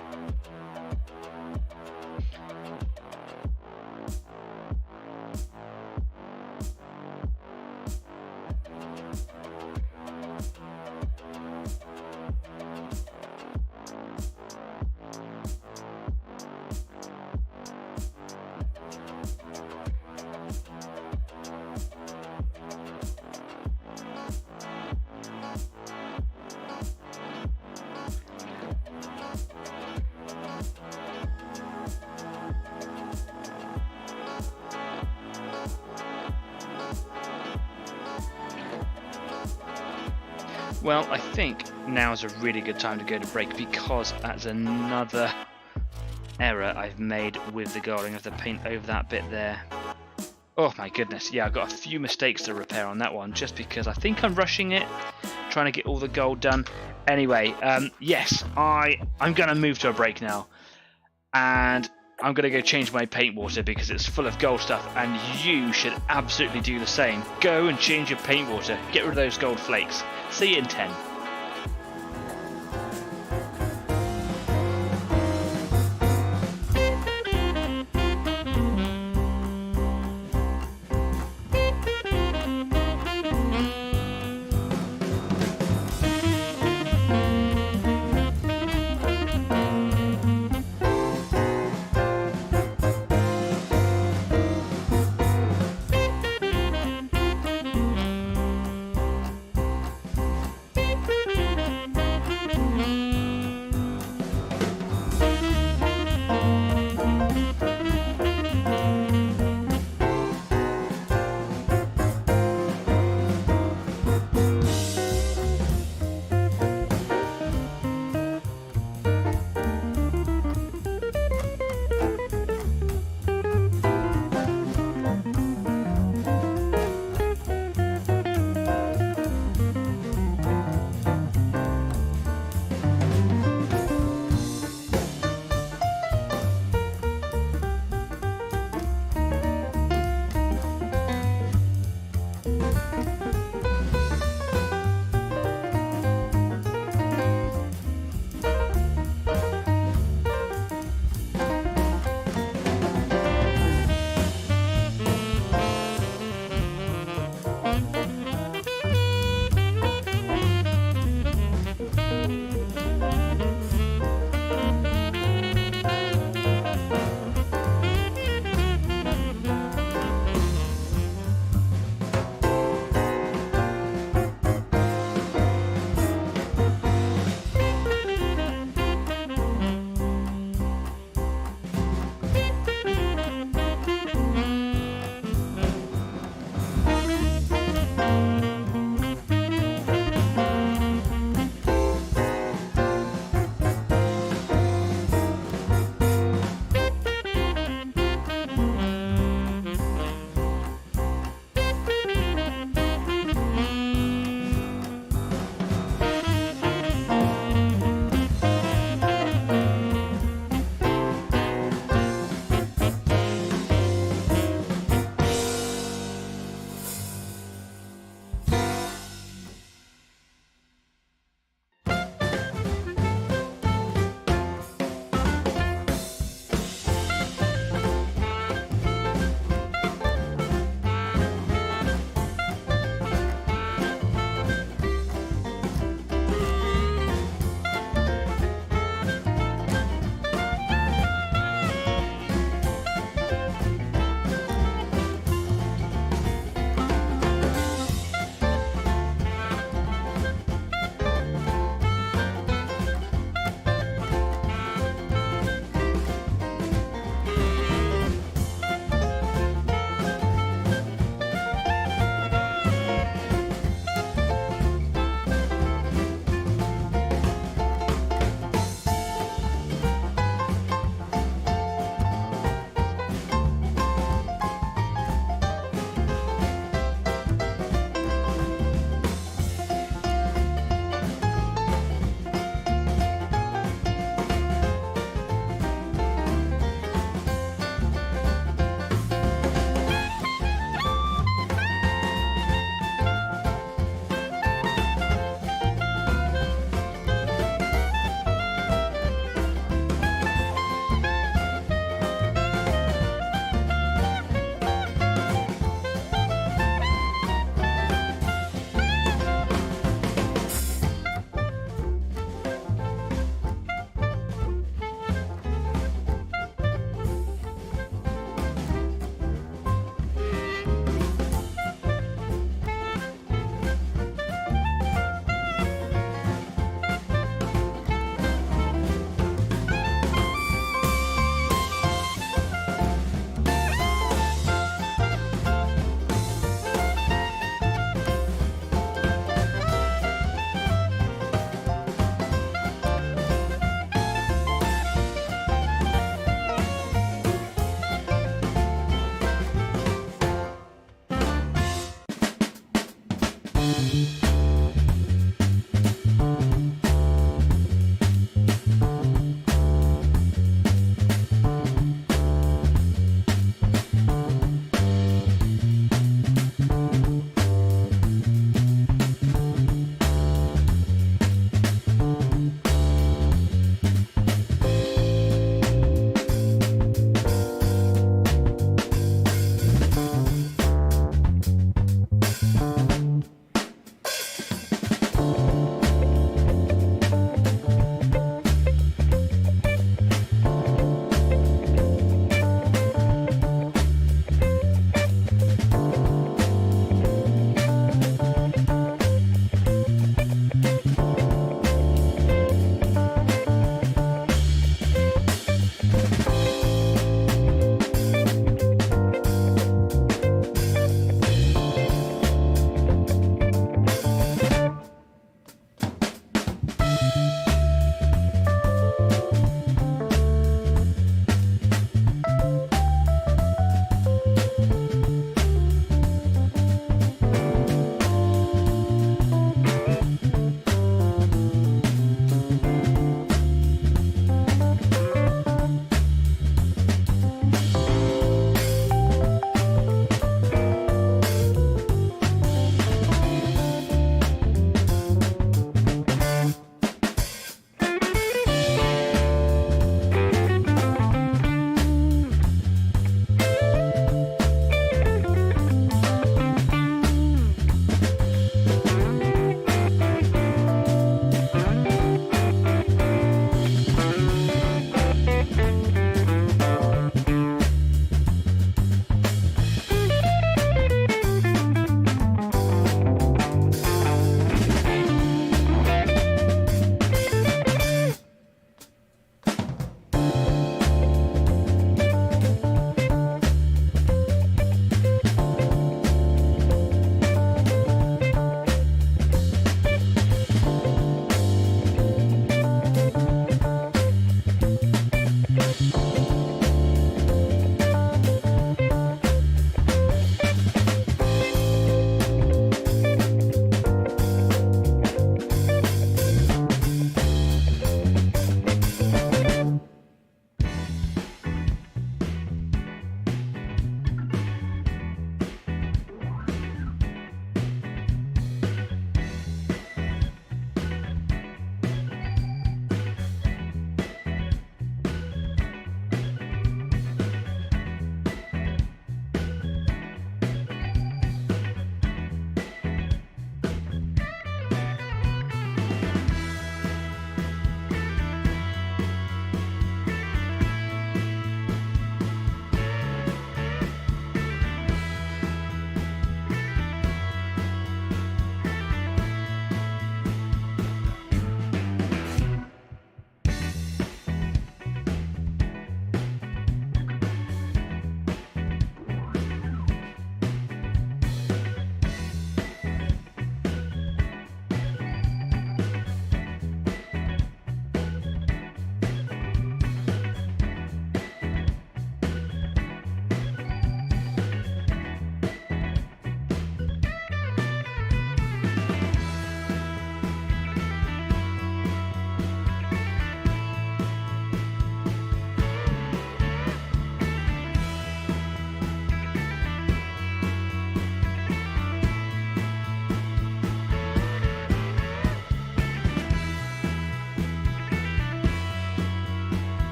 A: Well, I think now is a really good time to go to break, because that's another error I've made with the gold. I'm going to have to paint over that bit there. Oh my goodness, yeah, I've got a few mistakes to repair on that one, just because I think I'm rushing it, trying to get all the gold done. Anyway, yes, I'm going to move to a break now. and I'm going to go change my paint water because it's full of gold stuff, and you should absolutely do the same. Go and change your paint water. Get rid of those gold flakes. See you in 10.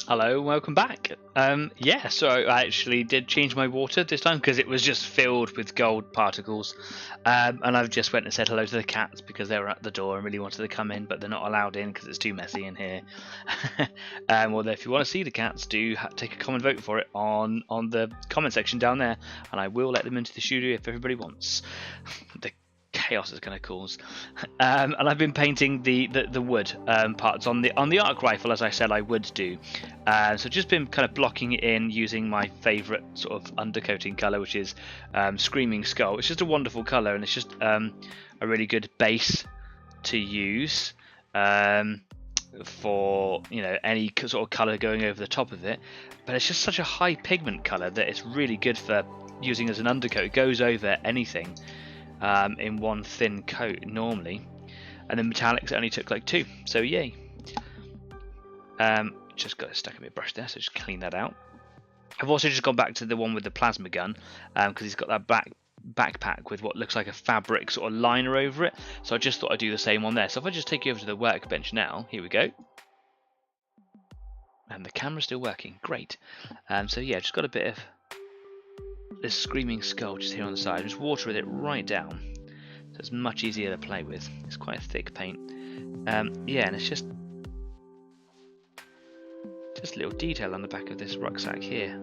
A: Hello, welcome back. Yeah, so I actually did change my water this time because it was just filled with gold particles. And I've just went and said hello to the cats because they were at the door and really wanted to come in, but they're not allowed in because it's too messy in here. Well, if you want to see the cats, do take a comment vote for it on the comment section down there, and I will let them into the studio if everybody wants. The chaos is going to cause. And I've been painting the wood parts on the arc rifle, as I said I would do. So just been kind of blocking it in using my favourite sort of undercoating colour, which is Screaming Skull. It's just a wonderful colour, and it's just a really good base to use for, you know, any sort of colour going over the top of it. But it's just such a high pigment colour that it's really good for using as an undercoat. It goes over anything in one thin coat normally, and then metallics only took like 2, so yay. Just got stuck in my brush there, so just clean that out. I've also just gone back to the one with the plasma gun because he's got that backpack with what looks like a fabric sort of liner over it, so I just thought I'd do the same on there. So if I just take you over to the workbench now, here we go, and the camera's still working, great. So yeah, just got a bit of this Screaming Skull just here on the side, just water it right down, so it's much easier to play with. It's quite a thick paint. Yeah, and it's just a little detail on the back of this rucksack here.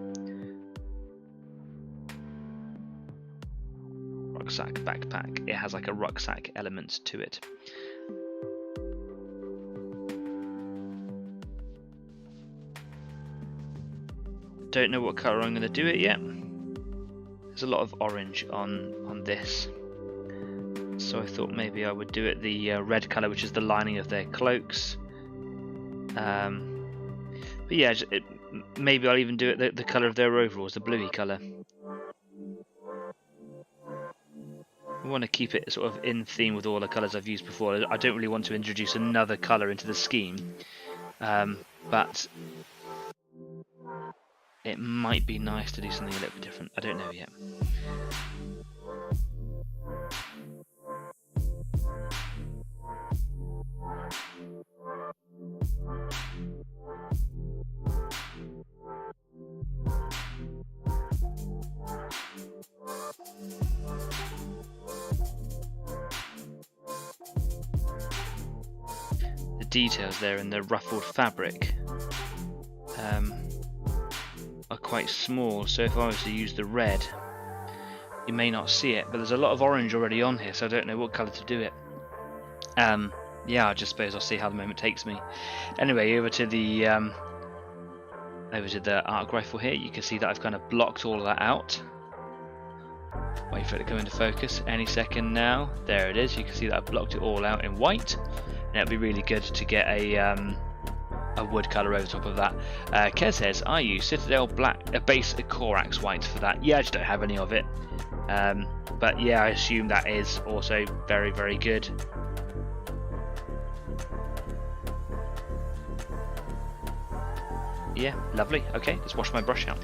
A: Rucksack, backpack, it has like a rucksack element to it. Don't know what colour I'm going to do it yet. There's a lot of orange on this, so I thought maybe I would do it the red colour, which is the lining of their cloaks. But yeah, maybe I'll even do it the colour of their overalls, the bluey colour. I want to keep it sort of in theme with all the colours I've used before. I don't really want to introduce another colour into the scheme, but it might be nice to do something a little bit different. I don't know yet. The details there in the ruffled fabric are quite small, so if I was to use the red, you may not see it, but there's a lot of orange already on here, so I don't know what colour to do it. Yeah, I just suppose I'll see how the moment takes me. Anyway, over to the arc rifle here. You can see that I've kind of blocked all of that out. Wait for it to come into focus any second now. There it is. You can see that I've blocked it all out in white, and it'll be really good to get a wood colour over top of that. Kez says, I use Citadel black, base Corax white for that. Yeah, I just don't have any of it. But yeah, I assume that is also very, very good. Yeah, lovely. Okay, let's wash my brush out.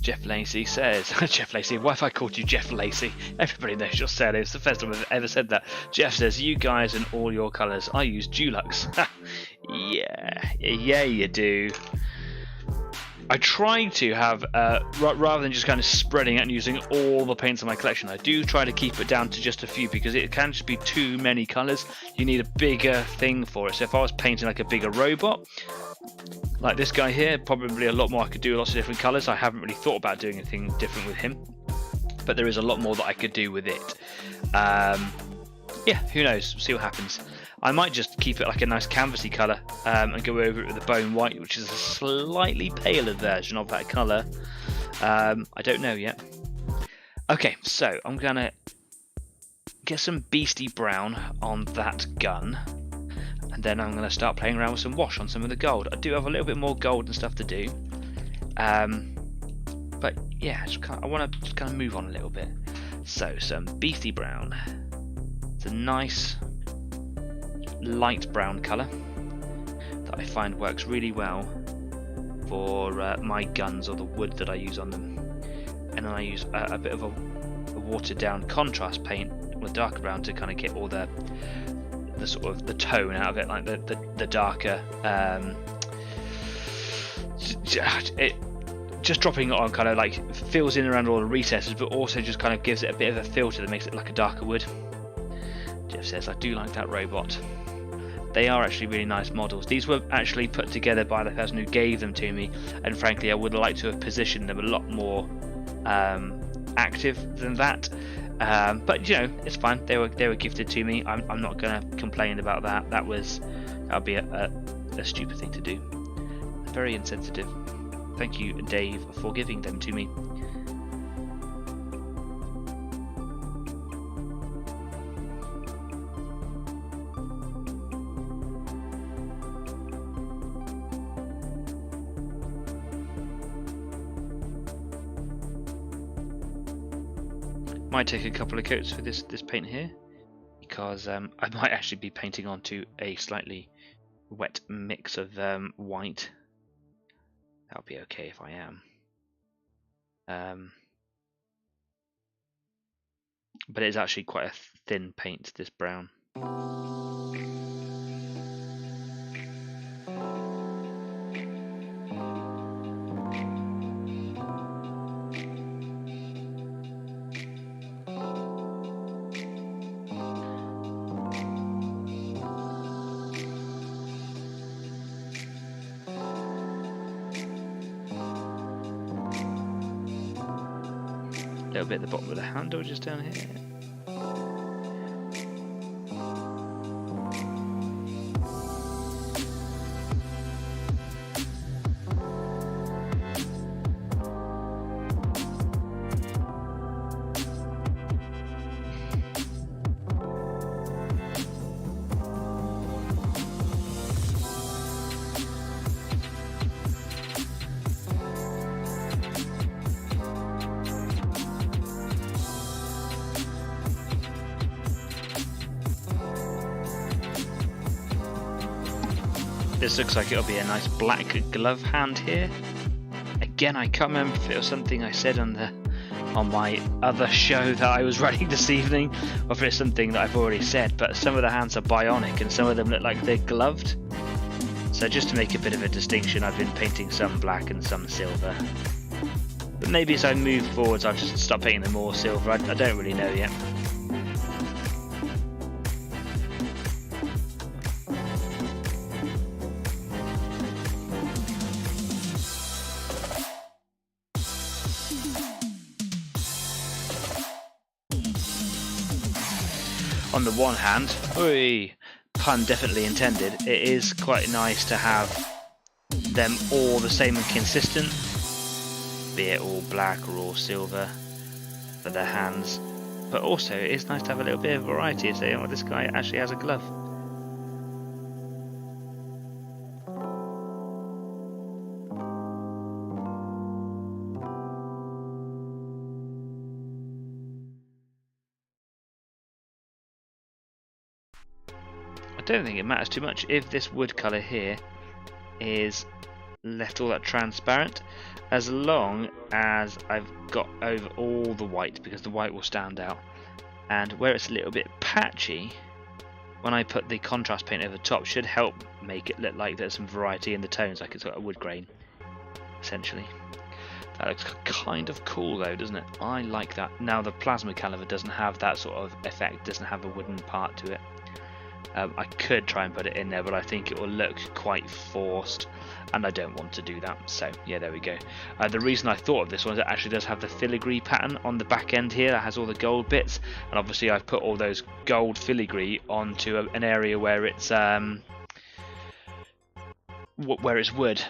A: Jeff Lacey says, Jeff Lacey, why have I called you Jeff Lacey? Everybody knows you're said it. It's the first time I've ever said that. Jeff says, you guys and all your colours. I use Dulux. Yeah, you do. I try to have, rather than just kind of spreading it and using all the paints in my collection, I do try to keep it down to just a few, because it can just be too many colours. You need a bigger thing for it. So if I was painting like a bigger robot, like this guy here, probably a lot more I could do, lots of different colours. I haven't really thought about doing anything different with him, but there is a lot more that I could do with it. Yeah, who knows? See what happens. I might just keep it like a nice canvassy colour and go over it with a bone white, which is a slightly paler version of that colour. I don't know yet. Okay, so I'm going to get some beastie brown on that gun, and then I'm going to start playing around with some wash on some of the gold. I do have a little bit more gold and stuff to do, but yeah, I want to just kind of move on a little bit. So some beastie brown. It's a nice light brown colour that I find works really well for my guns or the wood that I use on them. And then I use a bit of a watered down contrast paint with darker brown to kind of get all the the sort of the tone out of it, like the darker. It just dropping it on kind of like fills in around all the recesses, but also just kind of gives it a bit of a filter that makes it like a darker wood. Jeff says, I do like that robot. They are actually really nice models. These were actually put together by the person who gave them to me, and frankly I would like to have positioned them a lot more active than that. But you know, it's fine. They were gifted to me. I'm not going to complain about that. That would be a stupid thing to do. Very insensitive. Thank you, Dave, for giving them to me. Might take a couple of coats for this paint here, because I might actually be painting onto a slightly wet mix of white. That'll be okay if I am. But it's actually quite a thin paint, this brown. A little bit at the bottom of the handle, just down here. This looks like it'll be a nice black glove hand here. Again, I can't remember if it was something I said on my other show that I was running this evening, or if it's something that I've already said, but some of the hands are bionic and some of them look like they're gloved. So just to make a bit of a distinction, I've been painting some black and some silver. But maybe as I move forwards I'll just start painting them more silver, I don't really know yet. On the one hand, pun definitely intended, it is quite nice to have them all the same and consistent, be it all black or all silver for their hands, but also it is nice to have a little bit of variety, saying, oh, this guy actually has a glove. I don't think it matters too much if this wood colour here is left all that transparent, as long as I've got over all the white, because the white will stand out. And where it's a little bit patchy, when I put the contrast paint over the top, should help make it look like there's some variety in the tones, like it's got a wood grain, essentially. That looks kind of cool though, doesn't it? I like that. Now the plasma caliver doesn't have that sort of effect, doesn't have a wooden part to it. I could try and put it in there, but I think it will look quite forced, and I don't want to do that. So yeah, there we go. The reason I thought of this one is it actually does have the filigree pattern on the back end here. That has all the gold bits, and obviously I've put all those gold filigree onto an area where it's wood.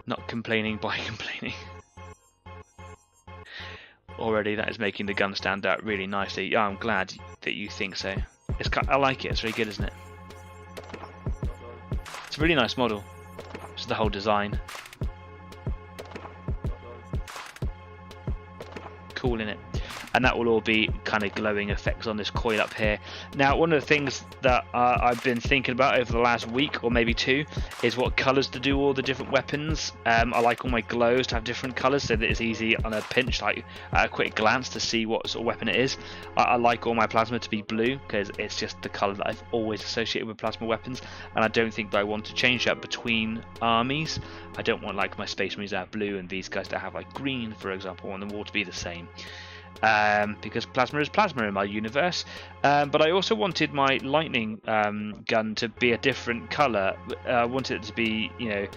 A: Not complaining by complaining. Already that is making the gun stand out really nicely. Yeah, I'm glad that you think so. I like it, it's very good, isn't it? It's a really nice model. Just the whole design. Cool, innit? and that will all be kind of glowing effects on this coil up here. Now, one of the things that I've been thinking about over the last week or maybe two is what colours to do all the different weapons. I like all my glows to have different colours so that it's easy on a pinch, like at a quick glance, to see what sort of weapon it is. I like all my plasma to be blue because it's just the colour that I've always associated with plasma weapons, and I don't think that I want to change that between armies. I don't want like my space marines to have blue and these guys to have like green, for example. I want them all to be the same. Because plasma is plasma in my universe. But I also wanted my lightning gun to be a different colour. I wanted it to be, you know,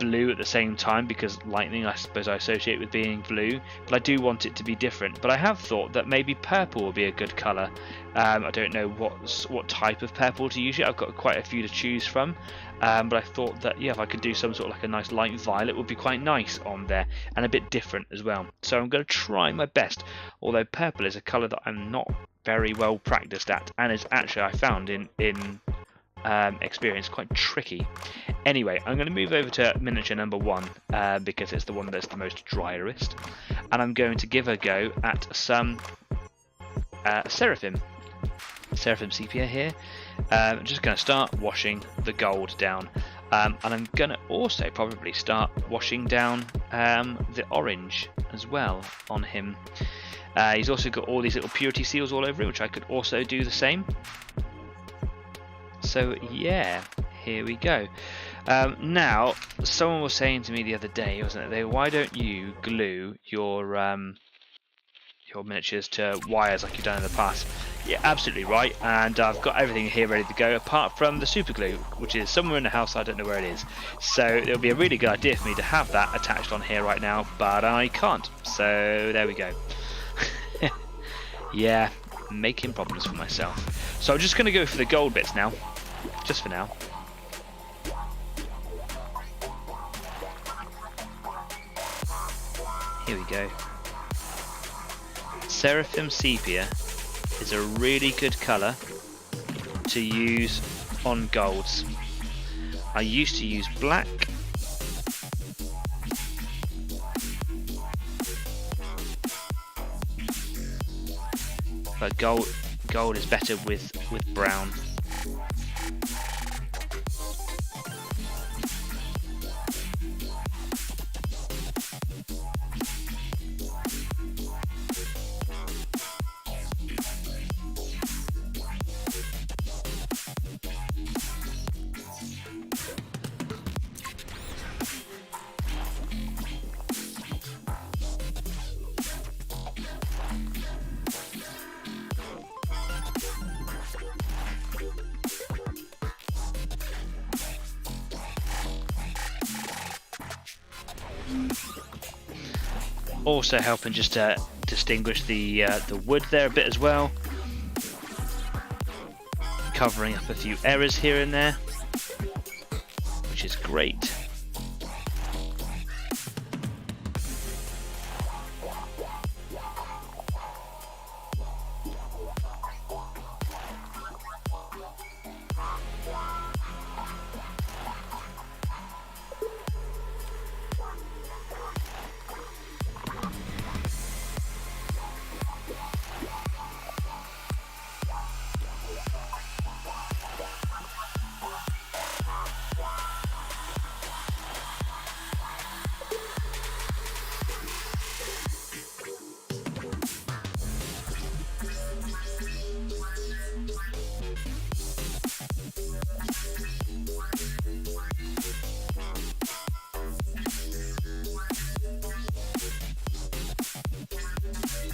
A: blue at the same time, because lightning I suppose I associate with being blue, but I do want it to be different. But I have thought that maybe purple would be a good colour. I don't know what type of purple to use yet. I've got quite a few to choose from, but I thought that, yeah, if I could do some sort of like a nice light violet would be quite nice on there, and a bit different as well. So I'm going to try my best, although purple is a colour that I'm not very well practiced at, and is actually, I found in experience, quite tricky. Anyway, I'm going to move over to miniature number 1 because it's the one that's the most dryerist, and I'm going to give a go at some Seraphim sepia here. I'm just going to start washing the gold down, and I'm going to also probably start washing down the orange as well on him. He's also got all these little purity seals all over him, which I could also do the same. So yeah, here we go. Now, someone was saying to me the other day, wasn't it? Why don't you glue your miniatures to wires like you've done in the past? Yeah, absolutely right. And I've got everything here ready to go, apart from the super glue, which is somewhere in the house. I don't know where it is. So it'll be a really good idea for me to have that attached on here right now, but I can't. So there we go. Yeah, making problems for myself. So I'm just going to go for the gold bits now. Just for now. Here we go. Seraphim Sepia is a really good colour to use on golds. I used to use black, but gold is better with brown. Also helping just to distinguish the wood there a bit as well, covering up a few errors here and there, which is great.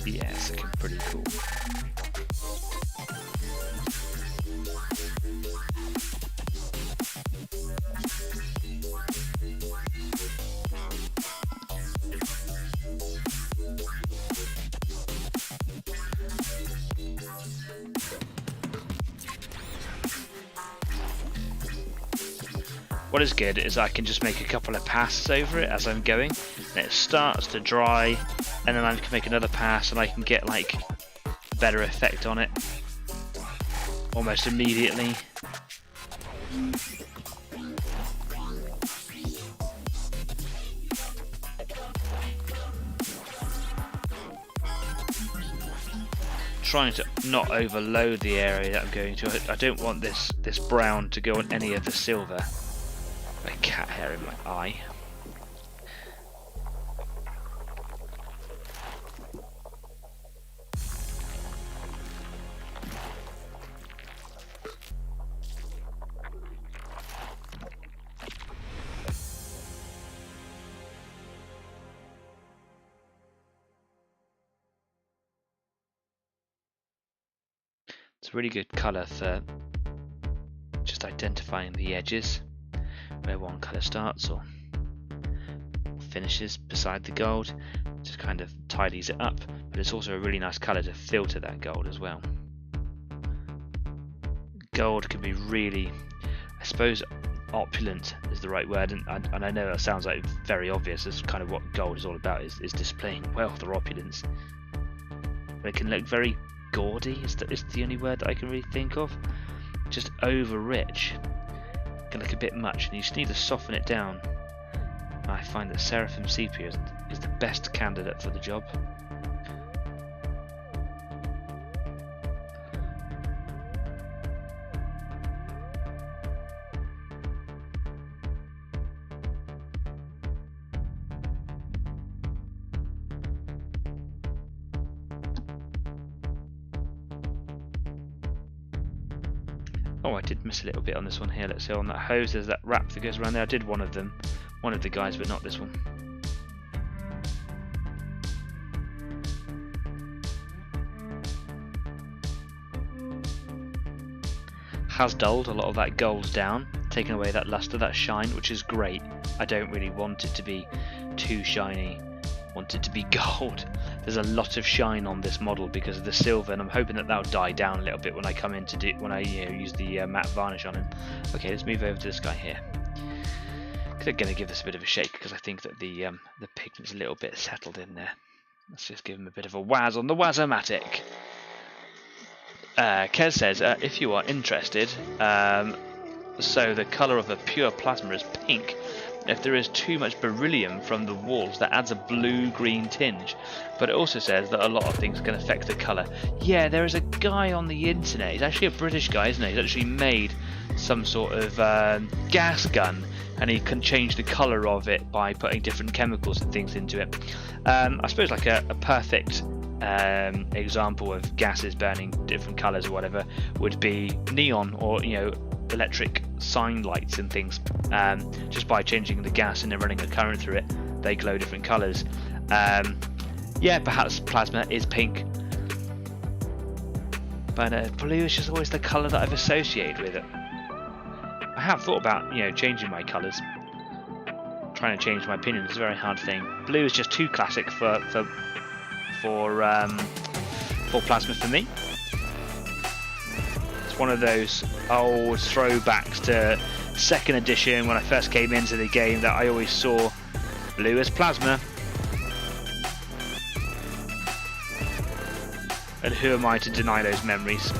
A: Yeah, it's looking pretty cool. What is good is I can just make a couple of passes over it as I'm going, and it starts to dry, and then I can make another pass and I can get like a better effect on it almost immediately. trying to not overload the area that I'm going to. I don't want this brown to go on any of the silver. My cat hair in my eye. It's a really good colour for just identifying the edges, where one colour starts or finishes beside the gold. Just kind of tidies it up, but it's also a really nice colour to filter that gold as well. Gold can be really, I suppose, opulent is the right word, and I know that sounds like very obvious. It's kind of what gold is all about, is displaying wealth or opulence. But it can look very gaudy, is the only word that I can really think of. Just over rich. It can look a bit much, and you just need to soften it down. I find that Seraphim Sepia is the best candidate for the job. Oh, I did miss a little bit on this one here. Let's see, on that hose there's that wrap that goes around there. I did one of them, one of the guys, but not this one. Has dulled a lot of that gold down, taken away that luster, that shine, which is great. I don't really want it to be too shiny. I want it to be gold. There's a lot of shine on this model because of the silver, and I'm hoping that that'll die down a little bit when I come in to do, when I use the matte varnish on him. Okay, let's move over to this guy here. I'm going to give this a bit of a shake because I think that the pigment's a little bit settled in there. Let's just give him a bit of a waz on the Wazomatic. Kez says, if you are interested, so the colour of a pure plasma is pink. If there is too much beryllium from the walls, that adds a blue-green tinge. But it also says that a lot of things can affect the colour. Yeah, there is a guy on the internet, he's actually a British guy, isn't he? He's actually made some sort of gas gun, and he can change the colour of it by putting different chemicals and things into it. I suppose like a perfect example of gases burning different colours or whatever would be neon, or electric sign lights and things. Just by changing the gas and then running a current through it, they glow different colours. Yeah, perhaps plasma is pink, but blue is just always the colour that I've associated with it. I have thought about changing my colours, trying to change my opinion. It's a very hard thing. Blue is just too classic for plasma for me. It's one of those old throwbacks to 2nd edition when I first came into the game that I always saw blue as plasma. And who am I to deny those memories?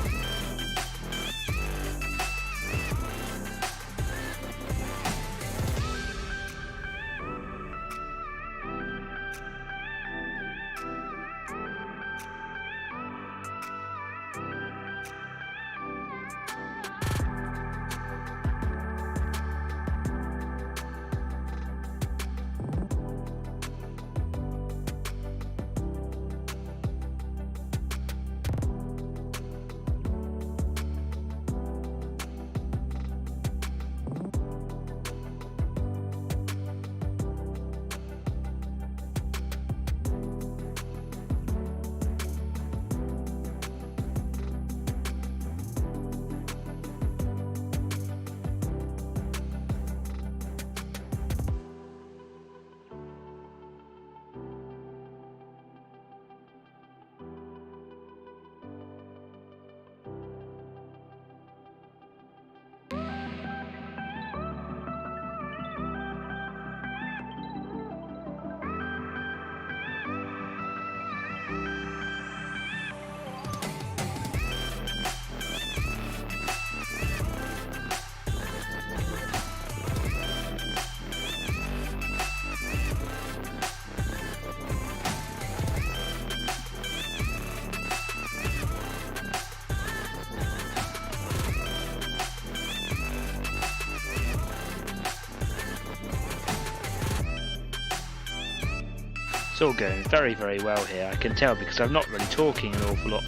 A: all going very, very well here. I can tell because I'm not really talking an awful lot.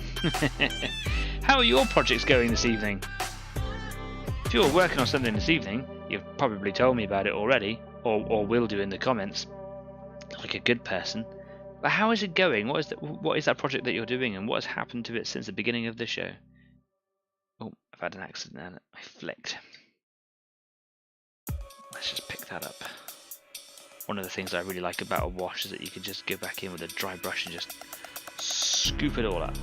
A: How are your projects going this evening? If you're working on something this evening, you've probably told me about it already, or will do in the comments, like a good person. But how is it going? What is that project that you're doing, and what has happened to it since the beginning of the show? Oh, I've had an accident and I flicked. Let's just pick that up. One of the things I really like about a wash is that you can just go back in with a dry brush and just scoop it all up.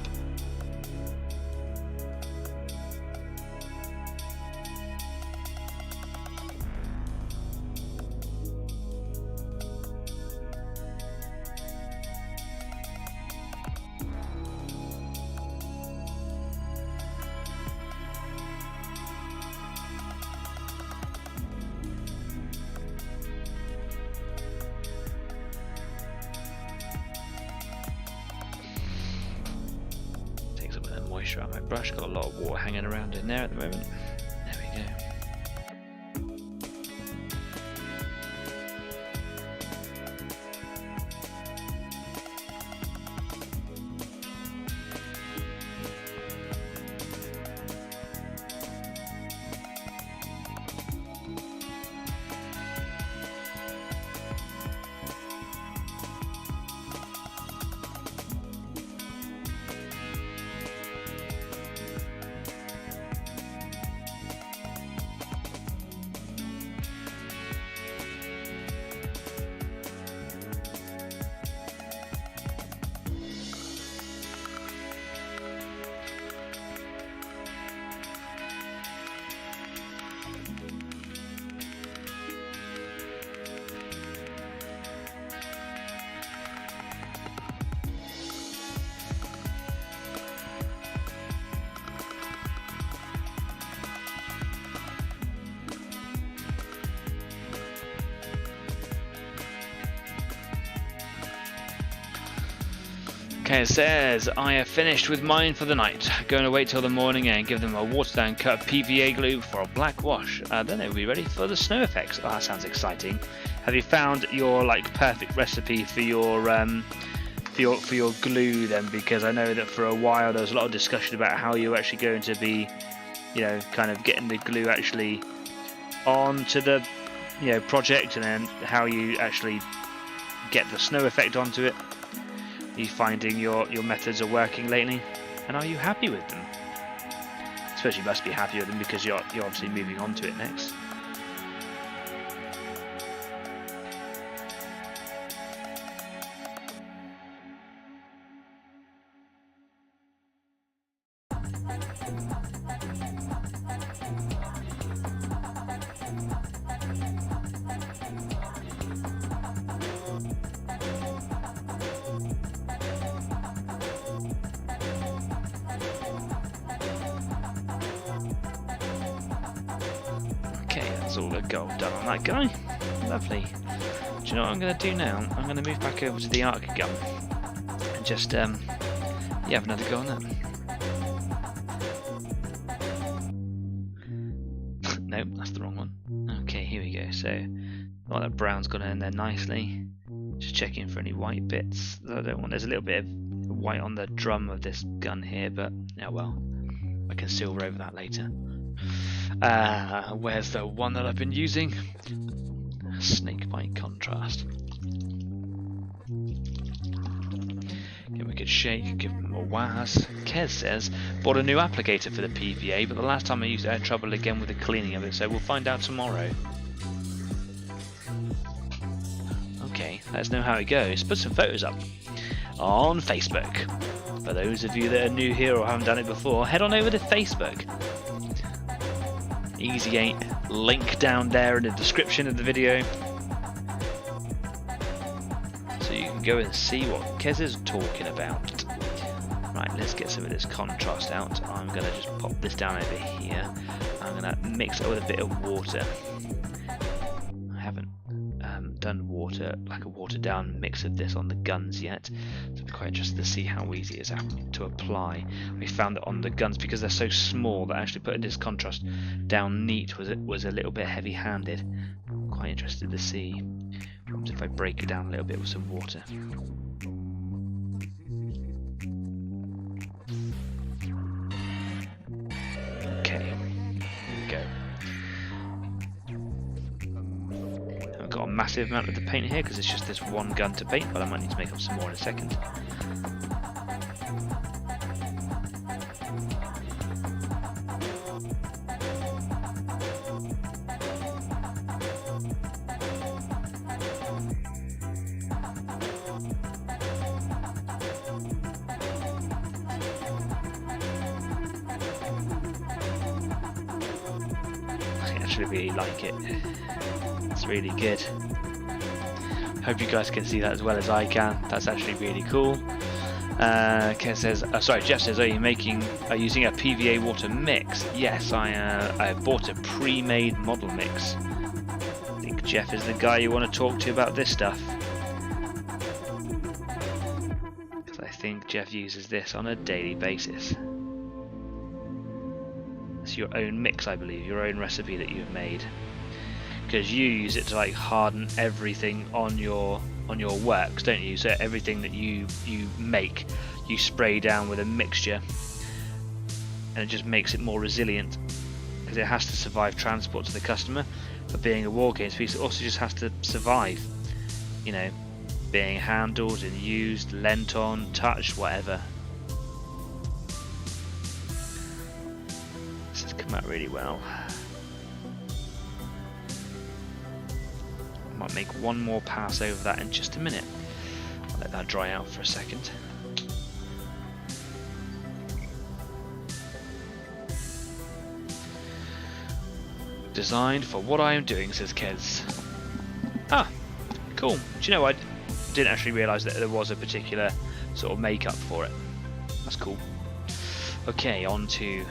A: Moisture on my brush, got a lot of water hanging around in there at the moment. There we go. Okay, it says, I have finished with mine for the night. Going to wait till the morning and give them a watered down cut of PVA glue for a black wash. Then they'll be ready for the snow effects. Oh, that sounds exciting. Have you found your perfect recipe for your glue then? Because I know that for a while there was a lot of discussion about how you're actually going to be, kind of getting the glue actually onto the, project, and then how you actually get the snow effect onto it. Are you finding your methods are working lately, and are you happy with them? I suppose you must be happy with them because you're obviously moving on to it next. Okay, that's all the gold done on that guy. Lovely. Do you know what I'm going to do now? I'm going to move back over to the arc gun and just have another go on that. Nope, that's the wrong one. Okay, here we go. So, that brown's gone in there nicely. Just checking for any white bits that I don't want. There's a little bit of white on the drum of this gun here, but well, I can silver over that later. Where's the one that I've been using? Snakebite contrast. Give him a good shake, give him a waz. Kez says, bought a new applicator for the PVA, but the last time I used it I had trouble again with the cleaning of it, so we'll find out tomorrow. Okay, let us know how it goes. Put some photos up on Facebook. For those of you that are new here or haven't done it before, head on over to Facebook. Easy 8, link down there in the description of the video, so you can go and see what Kez is talking about. Right, let's get some of this contrast out. I'm going to just pop this down over here. I'm going to mix it with a bit of water. I haven't done water, like a watered down mix of this on the guns yet, so I'm quite interested to see how easy it is to apply. We found that on the guns, because they're so small, that actually putting this contrast down neat was a little bit heavy handed. I'm quite interested to see if I break it down a little bit with some water. massive amount of the paint here because it's just this one gun to paint, but I might need to make up some more in a second. I actually really like it. It's really good. Hope you guys can see that as well as I can. That's actually really cool. Ken says, Jeff says, are you using a PVA water mix? Yes, I bought a pre-made model mix. I think Jeff is the guy you want to talk to about this stuff. Because I think Jeff uses this on a daily basis. It's your own mix, I believe, your own recipe that you've made. Because you use it to like harden everything on your works, don't you? So everything that you make, you spray down with a mixture, and it just makes it more resilient because it has to survive transport to the customer. But being a war games piece, it also just has to survive, you know, being handled and used, lent on, touched, whatever. This has come out really well. Might make one more pass over that in just a minute. I'll let that dry out for a second. Designed for what I am doing, says Kez. Ah, cool. Do you know, I didn't actually realise that there was a particular sort of makeup for it. That's cool. Okay, on to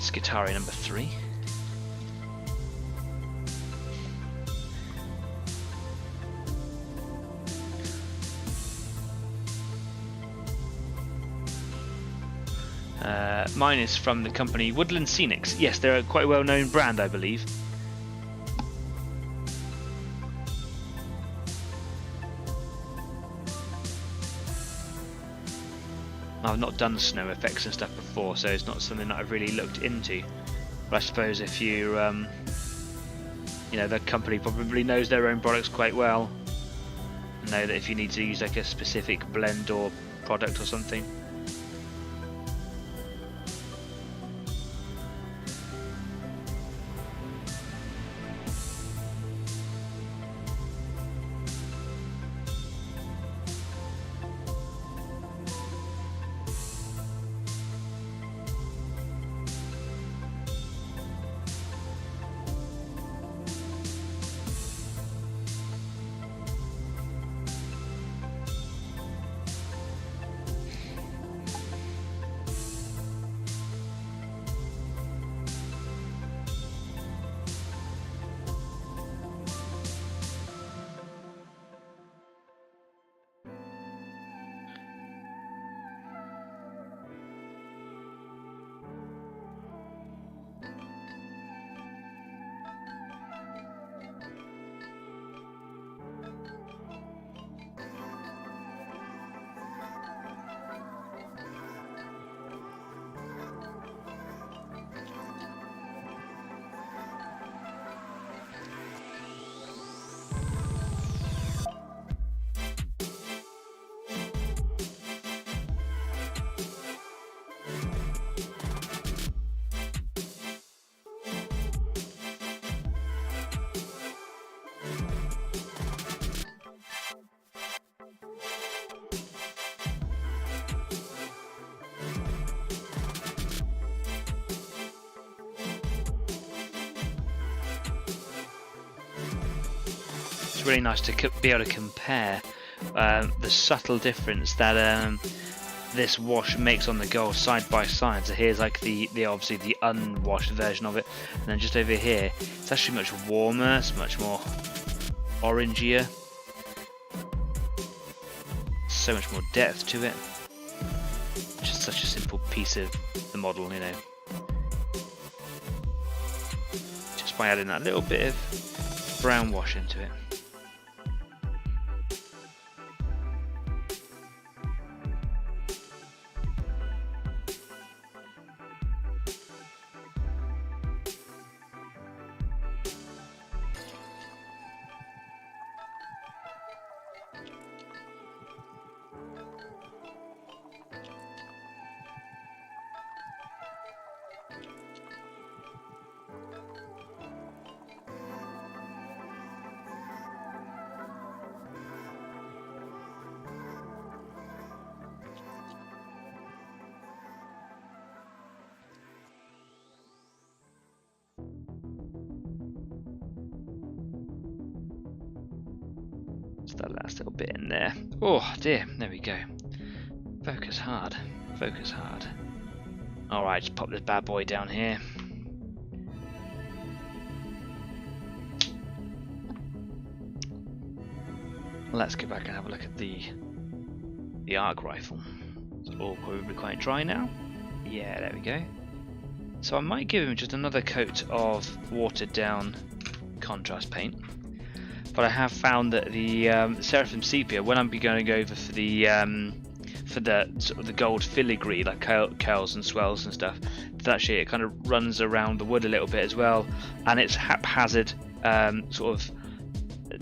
A: Skitarii number 3. Mine is from the company Woodland Scenics. Yes, they're a quite well-known brand, I believe. I've not done snow effects and stuff before, so it's not something that I've really looked into. But I suppose if you, you know, the company probably knows their own products quite well. Know that if you need to use like a specific blend or product or something. It's really nice to be able to compare the subtle difference that this wash makes on the gold side by side. So here's like the obviously the unwashed version of it, and then just over here it's actually much warmer, it's much more orangier, so much more depth to it. Just such a simple piece of the model, you know. Just by adding that little bit of brown wash into it. that last little bit in there. Oh dear, there we go. Focus hard, focus hard. Alright, just pop this bad boy down here. Let's go back and have a look at the arc rifle. It's all probably quite dry now. Yeah, there we go. So I might give him just another coat of watered down contrast paint. But I have found that the Seraphim Sepia, when I'm going to go over for the sort of the gold filigree, like curls and swells and stuff, that actually it kind of runs around the wood a little bit as well, and its haphazard sort of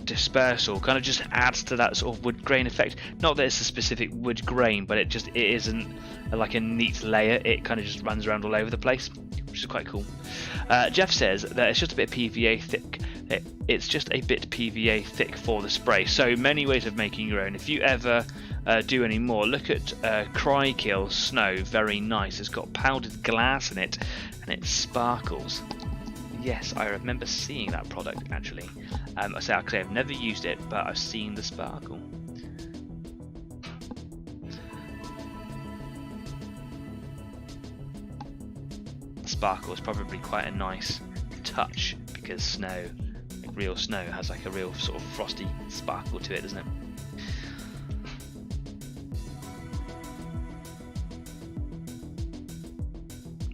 A: dispersal kind of just adds to that sort of wood grain effect. Not that it's a specific wood grain, but it isn't like a neat layer. It kind of just runs around all over the place, which is quite cool. Jeff says that it's just a bit PVA thick. It's just a bit PVA thick for the spray. So many ways of making your own. If you ever do any more, look at Crykill Snow. Very nice. It's got powdered glass in it, and it sparkles. Yes, I remember seeing that product actually. I say I've never used it, but I've seen the sparkle. Sparkle is probably quite a nice touch because snow, like real snow, has like a real sort of frosty sparkle to it, doesn't it?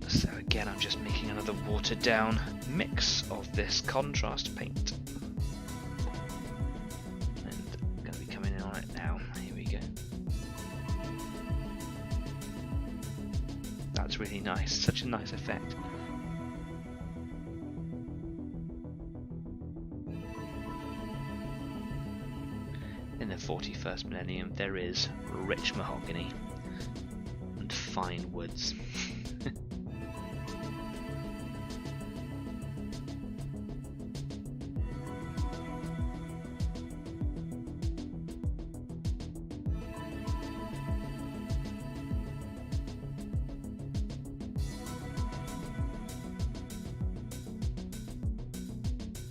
A: So again, I'm just making another watered down mix of this contrast paint. And I'm going to be coming in on it now. Here we go. That's really nice. Such a nice effect. In the 41st millennium, there is rich mahogany and fine woods.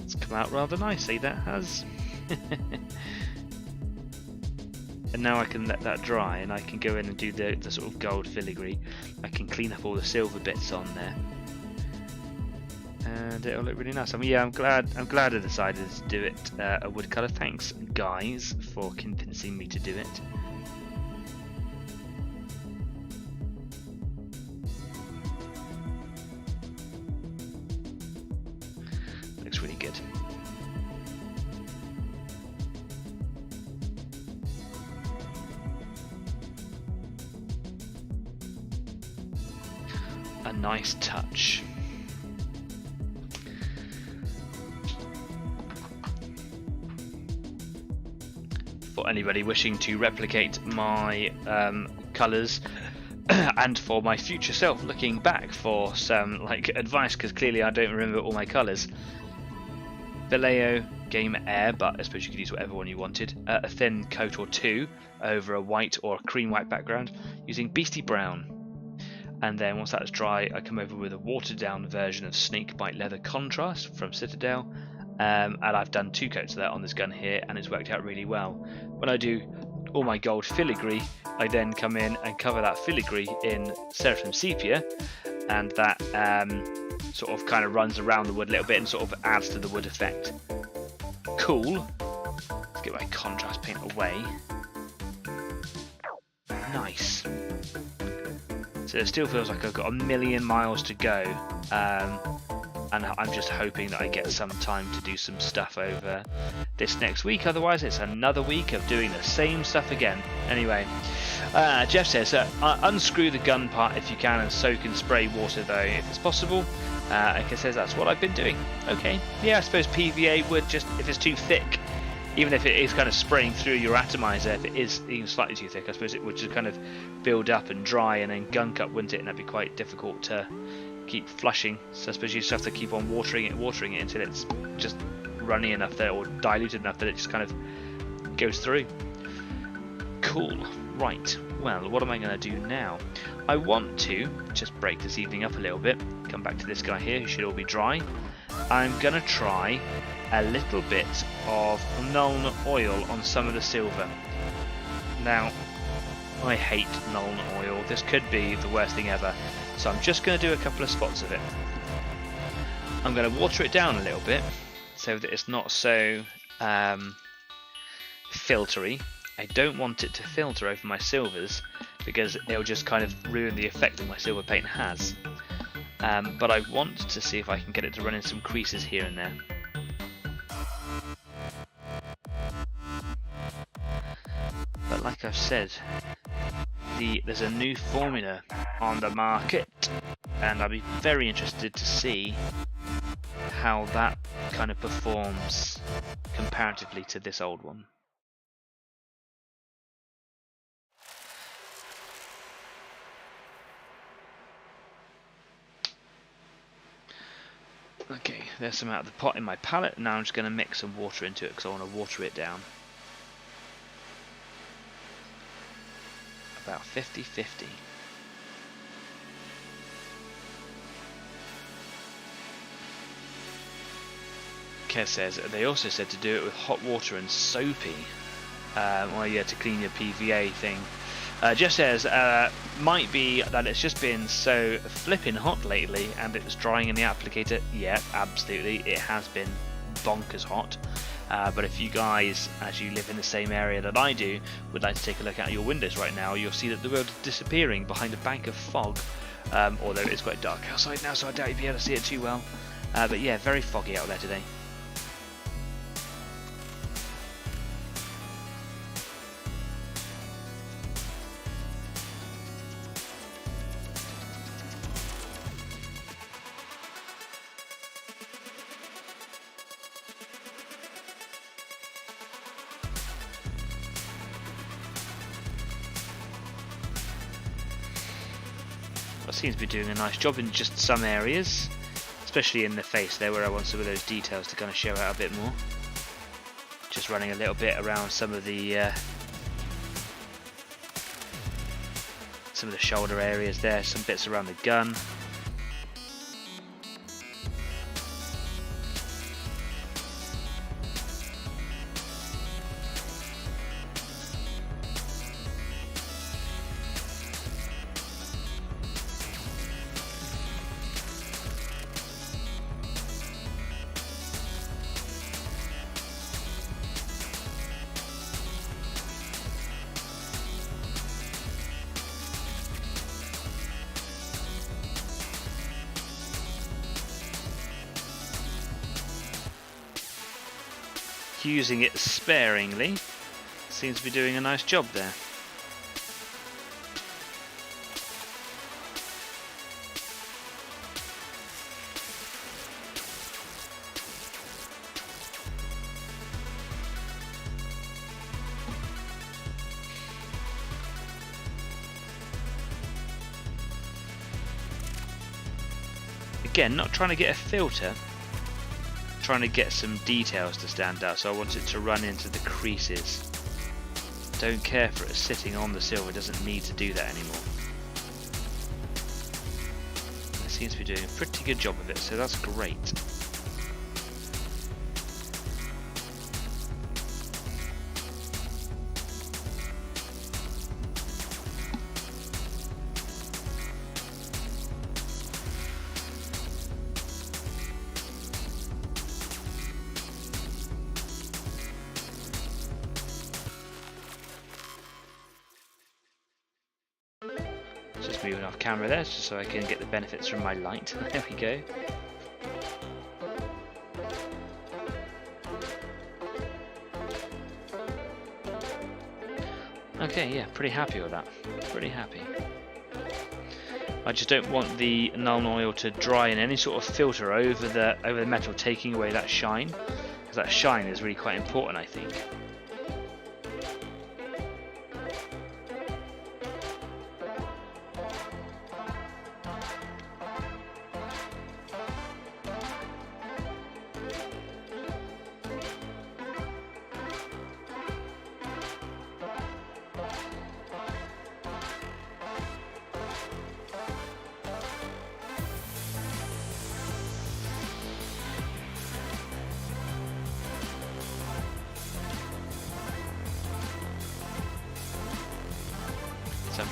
A: It's come out rather nicely, that has. And now I can let that dry and I can go in and do the sort of gold filigree. I can clean up all the silver bits on there. And it'll look really nice. I mean, yeah, I'm glad I decided to do it a wood colour. Thanks guys for convincing me to do it. Looks really good. A nice touch. For anybody wishing to replicate my colours and for my future self looking back for some like advice, because clearly I don't remember all my colours. Vallejo Game Air, but I suppose you could use whatever one you wanted. A thin coat or two over a white or a cream white background using Beastie Brown. And then once that's dry, I come over with a watered down version of Snakebite Leather Contrast from Citadel. And I've done 2 coats of that on this gun here, and it's worked out really well. When I do all my gold filigree, I then come in and cover that filigree in Seraphim Sepia, and that sort of kind of runs around the wood a little bit and sort of adds to the wood effect. Cool. Let's get my contrast paint away. Nice. So it still feels like I've got a million miles to go, and I'm just hoping that I get some time to do some stuff over this next week. Otherwise, it's another week of doing the same stuff again. Anyway, Jeff says, unscrew the gun part if you can and soak in spray water though if it's possible. And he says that's what I've been doing. Okay, yeah, I suppose PVA would just, if it's too thick, even if it is kind of spraying through your atomizer, if it is even slightly too thick, I suppose it would just kind of build up and dry and then gunk up, wouldn't it? And that'd be quite difficult to keep flushing. So I suppose you just have to keep on watering it until it's just runny enough that, or diluted enough that it just kind of goes through. Cool. Right. well, what am I going to do now? I want to just break this evening up a little bit. Come back to this guy here, who should all be dry. I'm going to try a little bit of Nuln oil on some of the silver. Now, I hate Nuln oil. This could be the worst thing ever. So I'm just going to do a couple of spots of it. I'm going to water it down a little bit so that it's not so filtery. I don't want it to filter over my silvers because it'll just kind of ruin the effect that my silver paint has. But I want to see if I can get it to run in some creases here and there. But like I've said, there's a new formula on the market, and I'll be very interested to see how that kind of performs comparatively to this old one. Okay, there's some out of the pot in my palette. Now I'm just going to mix some water into it because I want to water it down. About 50-50. Kez says they also said to do it with hot water and soapy. Well, yeah, to clean your PVA thing. Jeff says, might be that it's just been so flipping hot lately and it's drying in the applicator. Yeah, absolutely, it has been bonkers hot. But if you guys, as you live in the same area that I do, would like to take a look out your windows right now, you'll see that the world is disappearing behind a bank of fog. Although it's quite dark outside now, so I doubt you'll be able to see it too well. But yeah, very foggy out there today. Seems to be doing a nice job in just some areas, especially in the face there where I want some of those details to kind of show out a bit more. Just running a little bit around some of the shoulder areas there, some bits around the gun. Using it sparingly, seems to be doing a nice job there. Again, not trying to get a filter, trying to get some details to stand out, so I want it to run into the creases. Don't care for it sitting on the silver, it doesn't need to do that anymore. It seems to be doing a pretty good job of it, so that's great. Just moving off camera there, just so I can get the benefits from my light. There we go. Okay, yeah, pretty happy with that. Pretty happy. I just don't want the Nuln oil to dry in any sort of filter over the metal, taking away that shine, because that shine is really quite important, I think.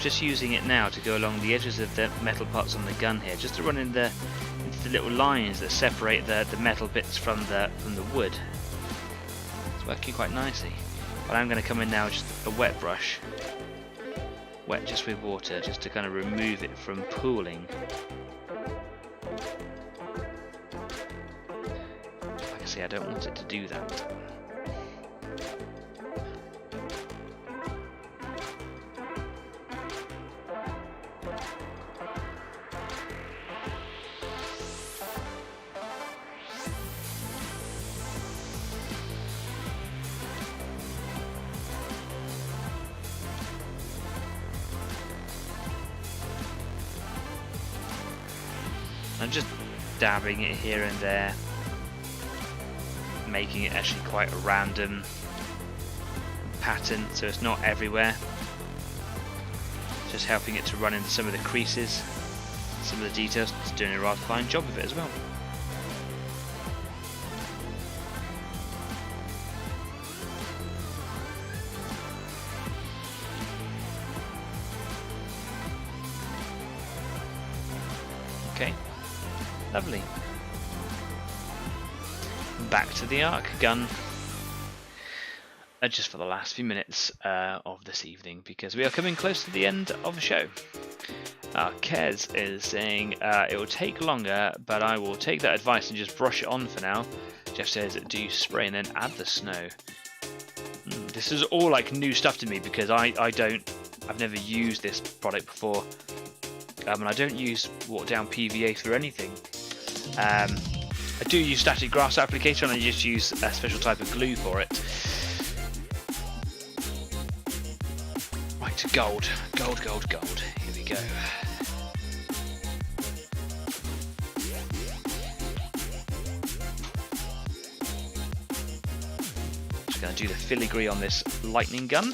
A: just using it now to go along the edges of the metal parts on the gun here, just to run into the little lines that separate the metal bits from the wood. It's working quite nicely. But I'm going to come in now with just a wet brush, wet just with water, just to kind of remove it from pooling. Like I say, I don't want it to do that. I'm just dabbing it here and there, making it actually quite a random pattern so it's not everywhere. Just helping it to run into some of the creases, some of the details. It's doing a rather fine job of it as well. Okay. Lovely. Back to the arc gun. Just for the last few minutes of this evening, because we are coming close to the end of the show. Kez is saying it will take longer, but I will take that advice and just brush it on for now. Jeff says, do you spray and then add the snow? This is all like new stuff to me, because I've never used this product before. And I don't use watered down PVA for anything. I do use static grass application, and I just use a special type of glue for it. Right, gold. Here we go. Just going to do the filigree on this lightning gun.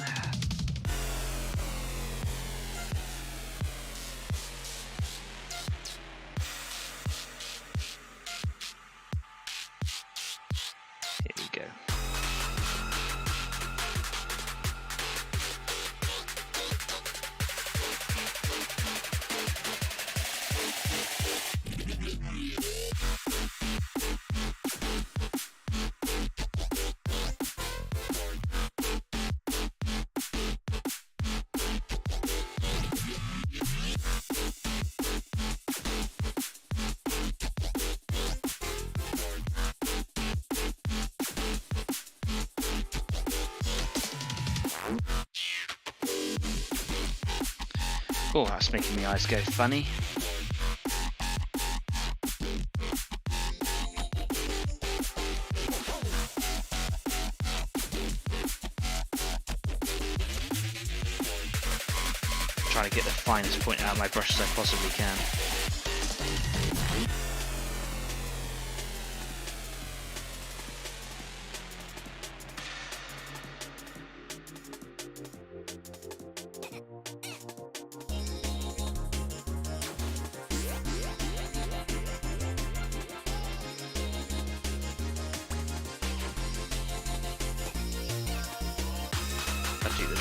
A: Oh, that's making my eyes go funny. Trying to get the finest point out of my brush as I possibly can.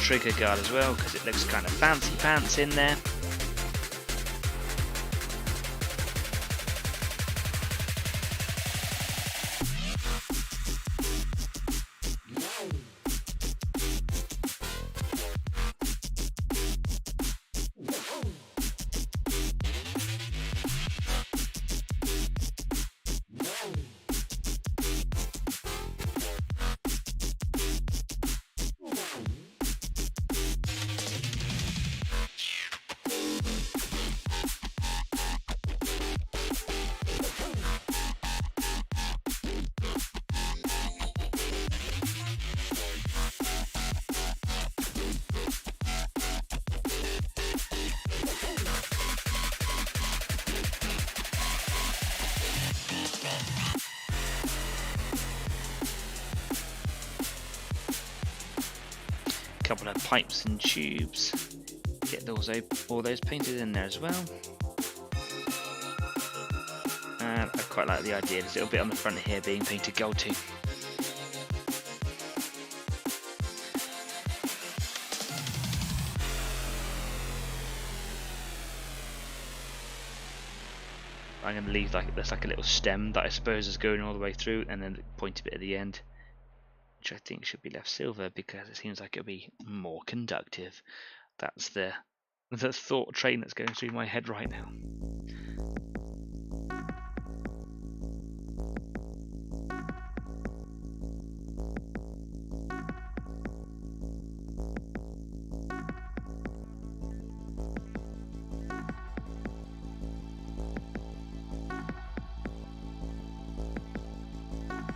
A: Trigger guard as well, because it looks kind of fancy pants in there. Couple of pipes and tubes, get all those painted in there as well. And I quite like the idea, there's a little bit on the front here being painted gold too. I'm going to leave there's like a little stem that I suppose is going all the way through, and then the pointy bit at the end, which I think should be left silver because it seems like it'll be more conductive. That's the thought train that's going through my head right now.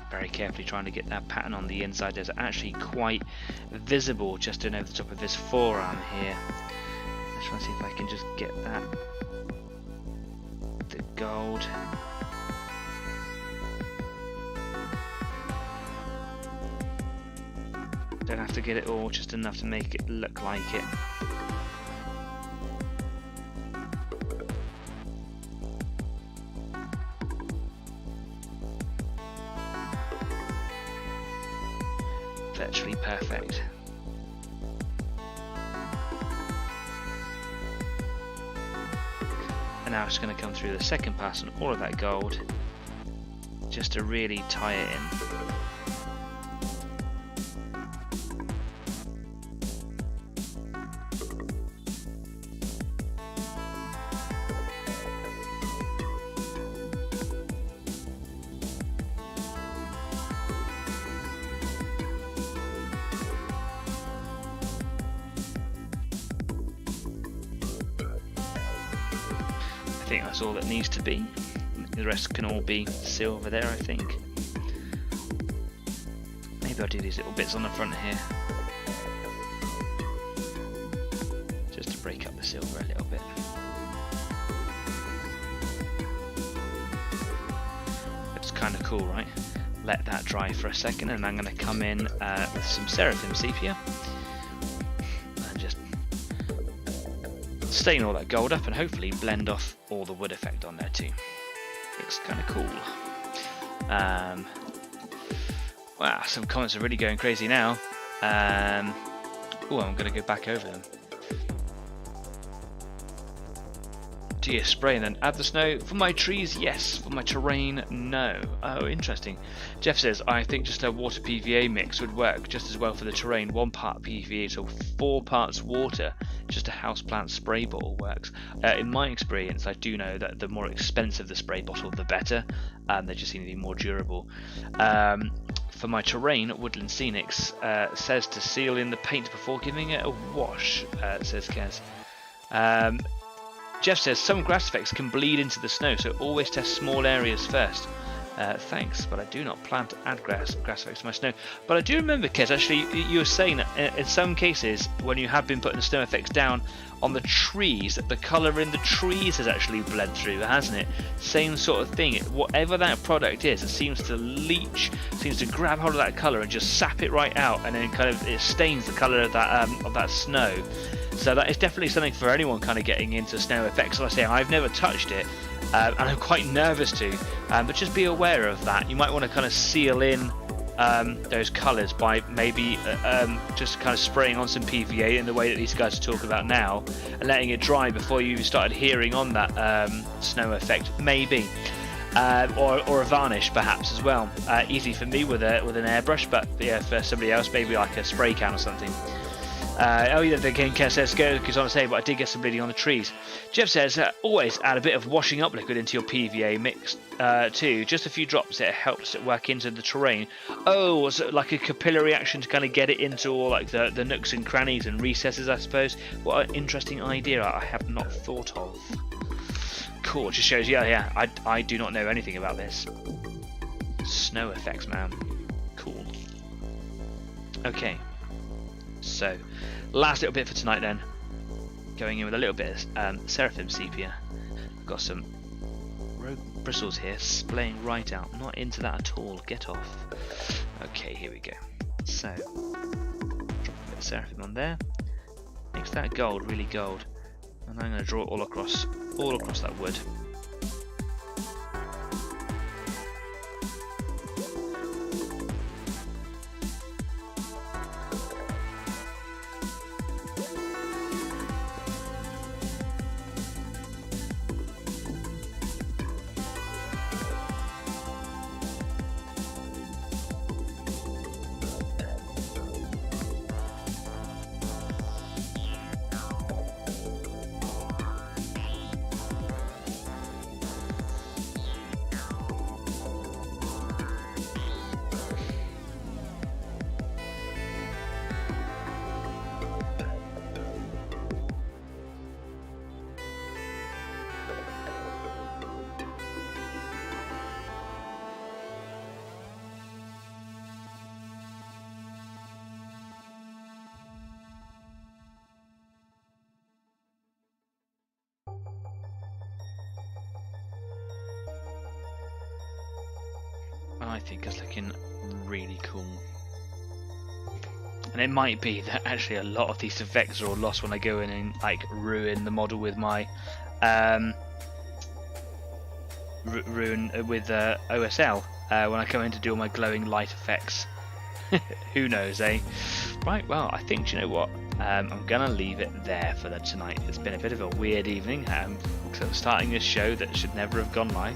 A: Very carefully trying to get that pattern on the inside. It's actually quite visible just over the top of this forearm here. I'm trying to see if I can just get that, the gold. Don't have to get it all, just enough to make it look like it. Virtually perfect. And now it's going to come through the second pass and all of that gold, just to really tie it in. I think that's all that needs to be. The rest can all be silver there, I think. Maybe I'll do these little bits on the front here, just to break up the silver a little bit. It's kind of cool, right? Let that dry for a second, and I'm going to come in with some seraphim sepia and just stain all that gold up and hopefully blend off all the wood effect on there too. Looks kind of cool. Wow, some comments are really going crazy now. Oh, I'm going to go back over them. Do you spray and then add the snow? For my trees, yes. For my terrain, no. Oh, interesting. Jeff says, I think just a water PVA mix would work just as well for the terrain. 1 part PVA, so 4 parts water. Just a houseplant spray bottle works. In my experience, I do know that the more expensive the spray bottle, the better. They just seem to be more durable. For my terrain, Woodland Scenics says to seal in the paint before giving it a wash, says Kez. Jeff says some grass effects can bleed into the snow, so always test small areas first. Thanks, but I do not plan to add grass effects to my snow. But I do remember, Kez, actually, you were saying that in some cases, when you have been putting the snow effects down on the trees, the colour in the trees has actually bled through, hasn't it? Same sort of thing. Whatever that product is, it seems to leach, seems to grab hold of that colour and just sap it right out, and then kind of it stains the colour of that snow. So that is definitely something for anyone kind of getting into snow effects. Like I say, I've never touched it, and I'm quite nervous to, but just be aware of that. You might want to kind of seal in those colours by maybe just kind of spraying on some PVA in the way that these guys are talking about now, and letting it dry before you started adhering on that snow effect, maybe. Or a varnish perhaps as well. Easy for me with an airbrush, but yeah, for somebody else maybe like a spray can or something. Oh yeah, the game says goes on to say, but I did get some bleeding on the trees. Jeff says always add a bit of washing up liquid into your PVA mix too. Just a few drops, it helps it work into the terrain. Oh, so like a capillary action to kind of get it into all like the nooks and crannies and recesses, I suppose. What an interesting idea I have not thought of. Cool, it just shows, yeah, I do not know anything about this. Snow effects, man. Cool. Okay. So, last little bit for tonight then. Going in with a little bit of seraphim sepia. I've got some rogue bristles here, splaying right out. Not into that at all. Get off. Okay, here we go. So, drop a bit of seraphim on there. Makes that gold really gold. And I'm going to draw it all across that wood. I think is looking really cool. And it might be that actually a lot of these effects are all lost when I go in and like ruin the model with my ruin with OSL when I come in to do all my glowing light effects. Who knows, eh? Right, well, I think, do you know what? I'm gonna leave it there for tonight. It's been a bit of a weird evening. Starting this show that should never have gone live.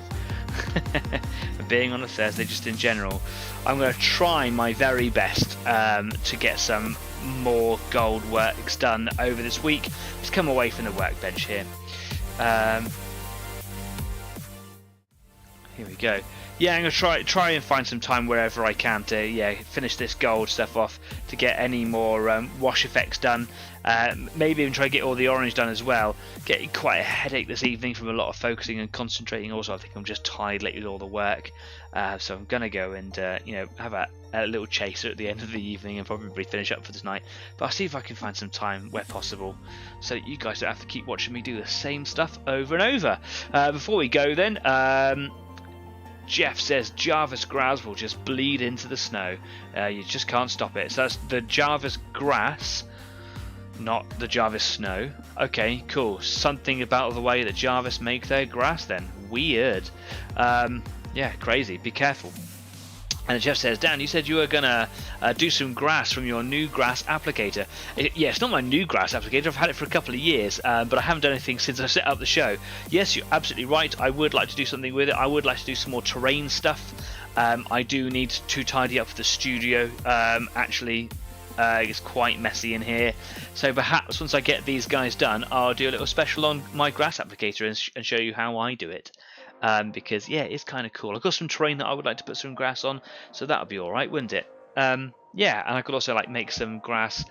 A: Being on a Thursday, just in general, I'm going to try my very best to get some more gold works done over this week. Just come away from the workbench here. Here we go. Yeah, I'm going to try and find some time wherever I can to finish this gold stuff off, to get any more wash effects done. Maybe even try to get all the orange done as well. Getting quite a headache this evening from a lot of focusing and concentrating. Also, I think I'm just tired lately with all the work. So I'm going to go and have a little chaser at the end of the evening and probably finish up for tonight. But I'll see if I can find some time where possible, so that you guys don't have to keep watching me do the same stuff over and over. Before we go then, Jeff says Jarvis grass will just bleed into the snow. You just can't stop it. So that's the Jarvis grass, not the Jarvis snow. Okay, cool. Something about the way that Jarvis make their grass then. Weird. Yeah, crazy. Be careful. And Jeff says, Dan, you said you were going to do some grass from your new grass applicator. Yeah, it's not my new grass applicator. I've had it for a couple of years, but I haven't done anything since I set up the show. Yes, you're absolutely right. I would like to do something with it. I would like to do some more terrain stuff. I do need to tidy up the studio. Actually, it's quite messy in here. So perhaps once I get these guys done, I'll do a little special on my grass applicator and show you how I do it. Because yeah, it's kind of cool. I've got some terrain that I would like to put some grass on, so that would be alright, wouldn't it? Yeah, and I could also like make some grass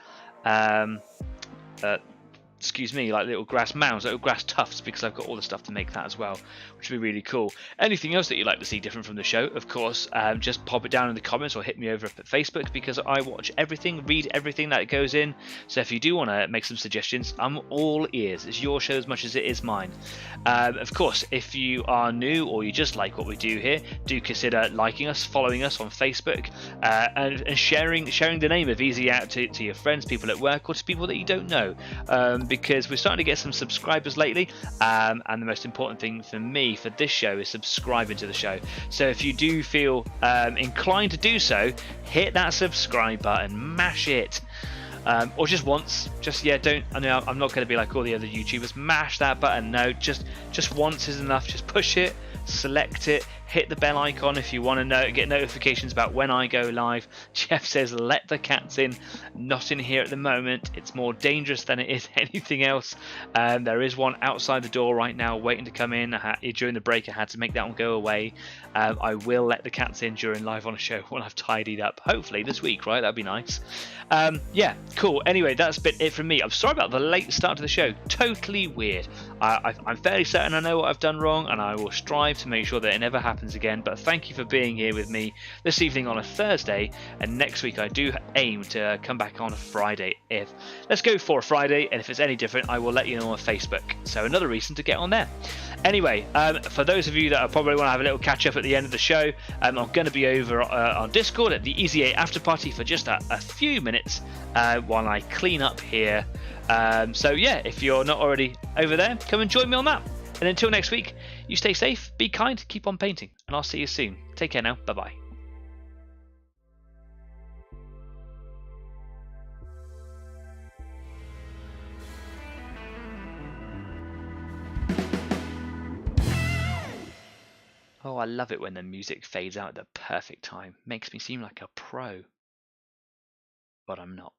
A: excuse me, like little grass mounds, little grass tufts, because I've got all the stuff to make that as well, which would be really cool. Anything else that you'd like to see different from the show, of course, just pop it down in the comments or hit me over up at Facebook, because I watch everything, read everything that goes in. So if you do want to make some suggestions, I'm all ears. It's your show as much as it is mine. Of course, if you are new or you just like what we do here, do consider liking us, following us on Facebook, and sharing the name of Easy out to your friends, people at work, or to people that you don't know. Because we're starting to get some subscribers lately, and the most important thing for me for this show is subscribing to the show. So if you do feel inclined to do so, hit that subscribe button, mash it, or just once. I know I'm not going to be like all the other YouTubers, mash that button. No, just once is enough. Just push it, select it, hit the bell icon if you want to get notifications about when I go live. Jeff says let the cats in. Not in here at the moment. It's more dangerous than it is anything else. There is one outside the door right now waiting to come in. During the break I had to make that one go away. I will let the cats in during live on a show when I've tidied up, hopefully this week, right? That'd be nice. Yeah, cool. Anyway, that's been it from me. I'm sorry about the late start to the show. Totally weird. I'm fairly certain I know what I've done wrong, and I will strive to make sure that it never happens again. But thank you for being here with me this evening on a Thursday, and next week I do aim to come back on a Friday. Let's go for a Friday, and if it's any different I will let you know on Facebook. So another reason to get on there. Anyway, for those of you that probably want to have a little catch up at the end of the show, I'm going to be over on Discord at the Easy 8 after party for just a few minutes while I clean up here. So yeah, if you're not already over there, come and join me on that. And until next week, you stay safe, be kind, keep on painting, and I'll see you soon. Take care now, bye bye. Oh, I love it when the music fades out at the perfect time. Makes me seem like a pro. But I'm not.